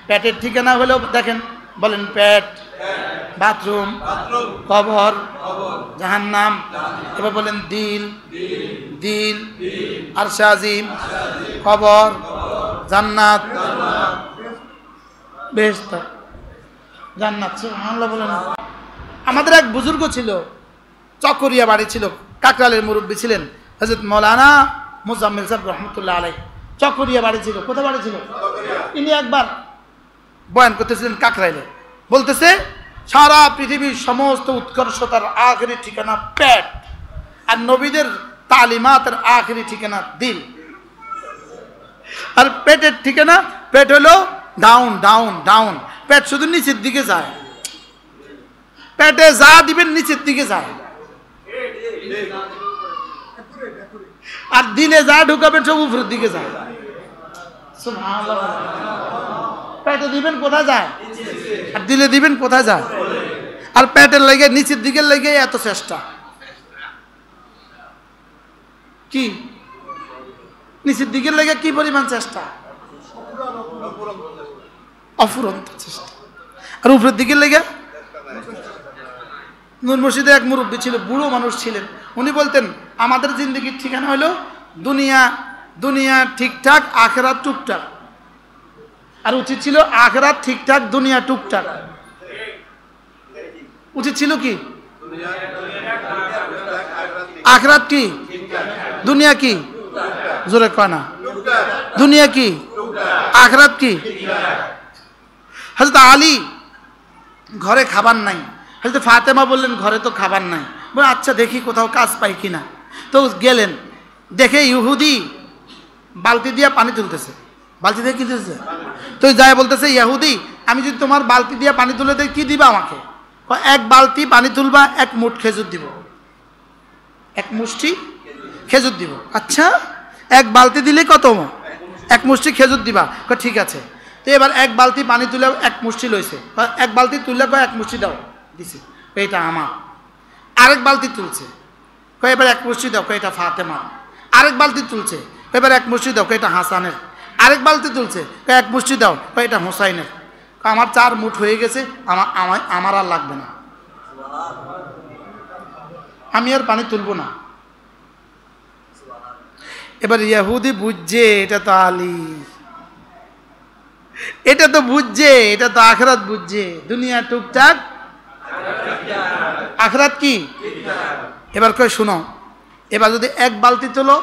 পেটের ঠিকানা হলো, দেখেন বলেন, পেট, বাথরুম, কবর, জাহান্নাম। এবার বলেন দিল, দিল, আরশে আজিম, কবর, জান্নাত, বেহেশত, জান্নাত। সুবহানাল্লাহ বলেন। আমাদের এক বুজুর্গ ছিল, চকরিয়া বাড়ি ছিল, কাকরালের মুরব্বী ছিলেন হযরত মাওলানা মুজাম্মিল সাহেব রহমতুল্লাহ আলাইহি। চকরিয়া বাড়ি ছিল। কোথায় বাড়ি ছিল? ইনি একবার বয়ান করতেছিলেন কাকরাইলে, বলতেছে সারা পৃথিবীর সমস্ত উৎকর্ষতার আখেরি ঠিকানা পেট। আর নবীদের তালিমাতের আখেরি ঠিকানা দিল। আর পেটের ঠিকানা, পেট হলো ডাউন ডাউন ডাউন, পেট শুধু নিচের দিকে যায়, পেটে যা দিবেন নিচের দিকে যায়, আর দিলে যা ঢুকাবেন সব উপরের দিকে যায়। সুবহানাল্লাহ। পেটে দিবেন কোথায় যায়, আর দিলে দিবেন কোথায় যায়। আর পেটের লেগে নিচের দিকে লেগে এত চেষ্টা, কি নিচের দিকে লেগে কি পরিমাণ চেষ্টা, অফুরন্ত চেষ্টা। আর উপরের দিকে লেগে, নূর মসজিদে এক মুরব্বী ছিল, বুড়ো মানুষ ছিলেন, উনি বলতেন আমাদের জিন্দগির ঠিকানা হলো দুনিয়া, দুনিয়া ঠিকঠাক আখেরাত টুকটাক। আর উচিত ছিল আখেরাত ঠিকঠাক দুনিয়া টুকটাক। উচিত ছিল কি আখেরাত কি দুনিয়া কি, জোরে কয় না, দুনিয়া কি আখেরাত কি। হযরত আলী ঘরে খাবার নাই, হযরত ফাতেমা বললেন ঘরে তো খাবার নাই, বলে আচ্ছা দেখি কোথাও কাজ পাই কিনা। তো গেলেন, দেখে ইহুদি বালতি দিয়ে পানি তুলতেছে, বালতি দিয়ে কি তুলছে, তো যাই বলতেছে ইহুদি আমি যদি তোমার বালতি দিয়ে পানি তুলে দেই কি দিবা আমাকে, এক বালতি পানি তুলবা, এক মুঠ খেজুর দিব, এক মুষ্টি খেজুর দিব। আচ্ছা এক বালতি দিলে কত, এক মুষ্টি খেজুর দিবা, ঠিক আছে। তো এবার এক বালতি পানি তুলে এক মুষ্টি লইছে, এক বালতি তুললে এক মুষ্টি দাও, দিছি, এইটা আমার। আরেক বালতি তুলছে, এবার এক মুষ্টি দাও, এটা ফাতেমা। আরেক বালতি তুলছে, এবার এক মুষ্টি দাও, এটা হাসানের। আরেক বালতি তুলছে, এক মুষ্টি দাও, এটা হোসাইনের। আমার 4 মুঠ হয়ে গেছে, আমার আর লাগবে না, আমি আর পানি তুলব না। এবার ইহুদি বুঝছে এটা তো আলী, এটা তো বুঝছে, এটা তো আখেরাত বুঝছে, দুনিয়া টুকটাক আখেরাত কি। এবার কই শুনো, এবার যদি এক বালতি তোলো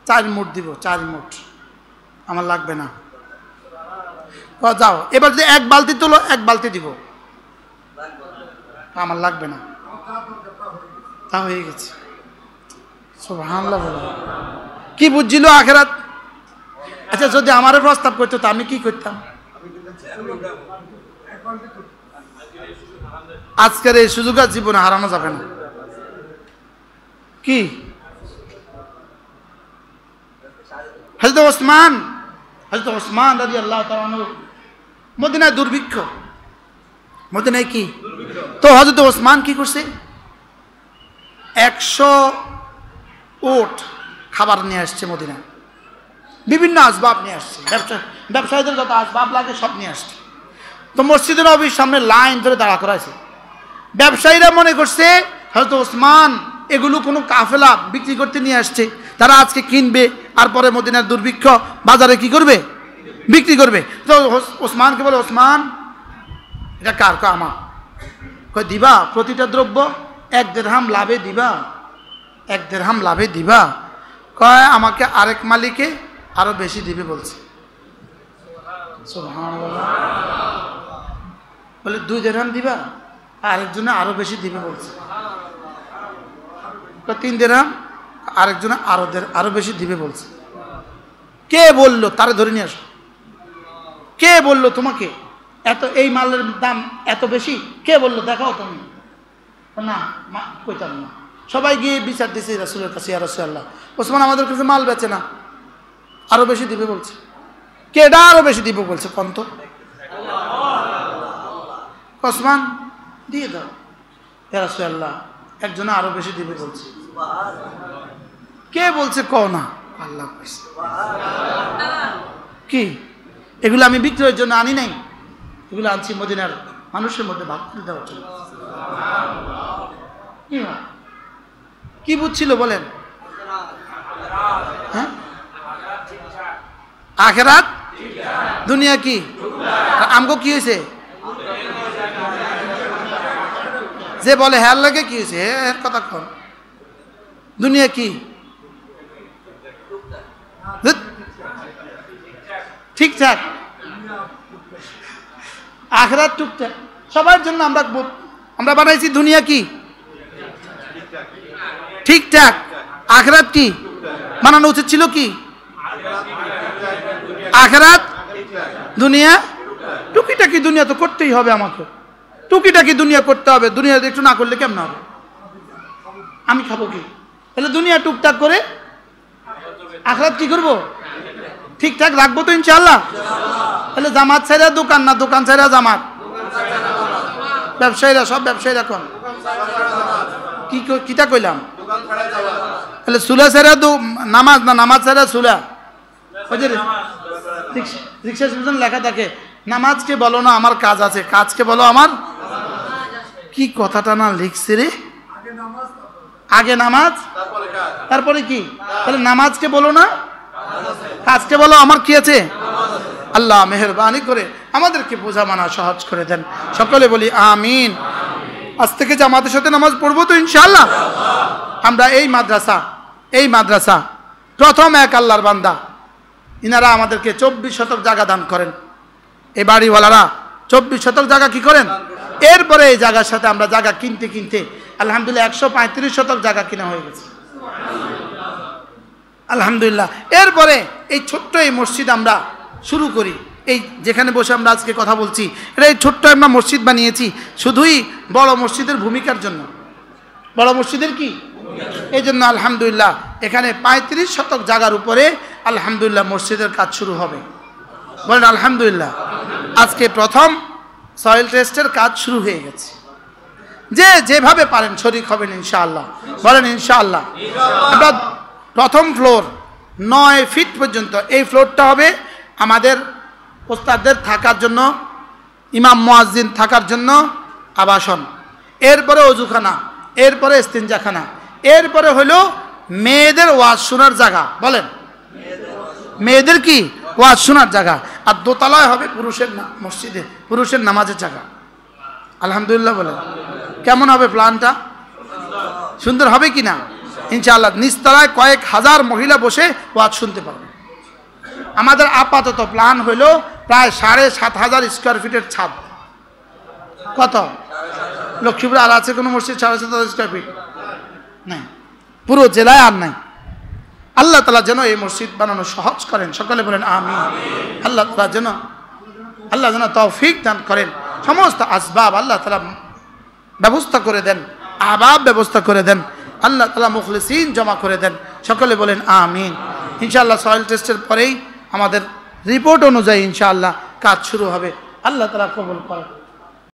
4 মুঠ দিব, 4 মুঠ, আমার লাগবে না। যাও, এবার যদি এক বালতি তোলো 1 বালতি দিব, আমার লাগবে না, তা হয়ে গেছে। সুবহানাল্লাহ। কি বুঝছিল আখেরাত। আচ্ছা যদি আমারও প্রস্তাব করতো তা আমি কি করতাম, আজকের এই সুযোগ আর জীবনে হারানো যাবে না। কি হযরত ওসমান রাদিয়াল্লাহু তাআলা আনহু মদিনায় দুর্ভিক্ষ, মদিনায় কি, তো হযরত ওসমান কি করছে, 100 উট খাবার নিয়ে আসছে মদিনায়, বিভিন্ন আসবাব নিয়ে আসছে, ব্যবসায়ীদের যত আসবাব লাগে সব নিয়ে আসছে। তো মসজিদের নববীর সামনে লাইন ধরে দাঁড়া করাইছে। ব্যবসায়ীরা মনে করছে হযরত ওসমান এগুলো কোনো কাফেলা বিক্রি করতে নিয়ে আসছে, তারা আজকে কিনবে আর পরে মদিনার দুর্ভিক্ষ বাজারে কি করবে, বিক্রি করবে। তো ওসমানকে বলে ওসমান এটা কার, আমার। কয় দিবা, প্রতিটা দ্রব্য 1 দিরহাম লাভে দিবা, 1 দিরহাম লাভে দিবা। কয় আমাকে আরেক মালিকে আরো বেশি দিবে বলছে। সুবহানাল্লাহ। বলে 2 দিরহাম দিবা, আরেকজনে আরো বেশি দিবে বলছে। 3 দিরহাম, আরেকজনে আরো বেশি দিবে বলছে। কে বললো, তারে ধরে নিয়ে আসো। কে বললো তোমাকে এত, এই মালের দাম এত বেশি, কে বললো দেখাও তুমি। না কইতাম না। সবাই গিয়ে বিচার দিছে রাসূলের কাছে, ইয়া রাসূলুল্লাহ ওসমান আমাদের কাছে মাল বেচে না, আরো বেশি দিবে বলছে। কেডা আরো বেশি দিবে বলছে, কোন তো ওসমান দিয়ে দাও, ইয়া রাসূলুল্লাহ একজনে আরো বেশি দিবে বলছে। কে বলছে, কও না, আল্লাহ কইছে। কি এগুলো আমি বিক্রয়ের জন্য আনি নাই, এগুলো আনছি মদিনার মানুষের মধ্যে ভাগ করে দেওয়ার জন্য। কি বুঝছিল বলেন, হ্যাঁ আখেরাত দুনিয়া কি, আমগো কি হয়েছে, যে বলে হ্যার লাগে কি হয়েছে, এর কথা কন, দুনিয়া কি ঠিকঠাক, আখেরাত টুকটাক। সবার জন্য আমরা বানাইছি দুনিয়া কি, ঠিকঠাক। আখিরাত কি বানানো উচিত ছিল? কি আখিরাত দুনিয়া টুকিটাকি দুনিয়া তো করতেই হবে আমাকে, টুকিটাকি দুনিয়া করতে হবে। দুনিয়া একটু না করলে কেমন হবে? আমি খাবো কি? তাহলে দুনিয়া টুকটাক করে আখিরাত কি করব? ঠিকঠাক রাখবো তো ইনশাআল্লাহ। তাহলে জামাত ছাইরা দোকান না, দোকান ছাইরা জামাত। ব্যবসায়ীরা সব ব্যবসায়ীরা কোন কি কিটা কইলাম? তাহলে সুলা ছাইরা নামাজ না, নামাজ ছাইরা সুলা। ওই যে রিক্সা লেখা থাকে, নামাজকে বলো না আমার কাজ আছে, কাজকে বলো আমার। কি কথাটা না লিখছে রে, আগে নামাজ তারপরে কি? তাহলে নামাজকে বলো না, কাজকে বলো আমার কি আছে। আল্লাহ মেহেরবানি করে আমাদেরকে বোঝা মানা সহজ করে দেন, সকলে বলি আমিন। আজ থেকে জামাতের সাথে নামাজ পড়বো তো ইনশাআল্লাহ। আমরা এই মাদ্রাসা প্রথম এক আল্লাহর বান্দা, ইনারা আমাদেরকে 24 শতক জায়গা দান করেন। এই বাড়িওয়ালারা 24 শতক জায়গা কি করেন। এরপরে এই জায়গার সাথে আমরা জায়গা কিনতে কিনতে আলহামদুলিল্লাহ 135 শতক জায়গা কিনা হয়ে গেছে আলহামদুলিল্লাহ। এরপরে এই ছোট্ট এই মসজিদ আমরা শুরু করি, এই যেখানে বসে আমরা আজকে কথা বলছি, এটা এই ছোট্ট আমরা মসজিদ বানিয়েছি শুধুই বড় মসজিদের ভূমিকার জন্য। বড় মসজিদের কি এই জন্য আলহামদুলিল্লাহ এখানে 35 শতক জায়গার উপরে আলহামদুলিল্লাহ মসজিদের কাজ শুরু হবে। বলেন আলহামদুলিল্লাহ। আজকে প্রথম সয়েল টেস্টের কাজ শুরু হয়ে গেছে। যে যেভাবে পারেন শরীক হবেন ইনশাআল্লাহ। বলেন ইনশাআল্লাহ। আমরা প্রথম ফ্লোর 9 ফিট পর্যন্ত, এই ফ্লোরটা হবে আমাদের ওস্তাদদের থাকার জন্য, ইমাম মুয়াজ্জিন থাকার জন্য আবাসন, এরপরে অজুখানা, এরপরে ইস্তিনজাখানা, এরপরে হলো মেয়েদের ওয়াজ শোনার জায়গা। বলেন মেয়েদের কি ওয়াজ শোনার জায়গা। আর দোতলায় হবে পুরুষের মসজিদে পুরুষের নামাজের জায়গা। আলহামদুলিল্লাহ। বলেন কেমন হবে প্ল্যানটা? সুন্দর হবে কি না? ইনশাআল্লাহ। নিচতলায় কয়েক হাজার মহিলা বসে ওয়াজ শুনতে পারবে। আমাদের আপাতত প্ল্যান হলো প্রায় 7,500 স্কোয়ার ফিটের ছাদ। কত? লক্ষ্মীপুরে আর আছে কোনো মসজিদ 7,500 স্কোয়ার ফিট? নাই, পুরো জেলায় আর নাই। আল্লাহ তাআলা যেন এই মসজিদ বানানো সহজ করেন, সকলে বলেন আমিন। আল্লাহ যেন তৌফিক দান করেন, সমস্ত আসবাব আল্লাহ তাআলা ব্যবস্থা করে দেন, আবাব ব্যবস্থা করে দেন, আল্লাহ তাআলা মুখলিসিন জমা করে দেন, সকলে বলেন আমিন। ইনশাআল্লাহ সয়েল টেস্টের পরেই আমাদের রিপোর্ট অনুযায়ী ইনশাআল্লাহ কাজ শুরু হবে। আল্লাহ তাআলা কবুল করেন।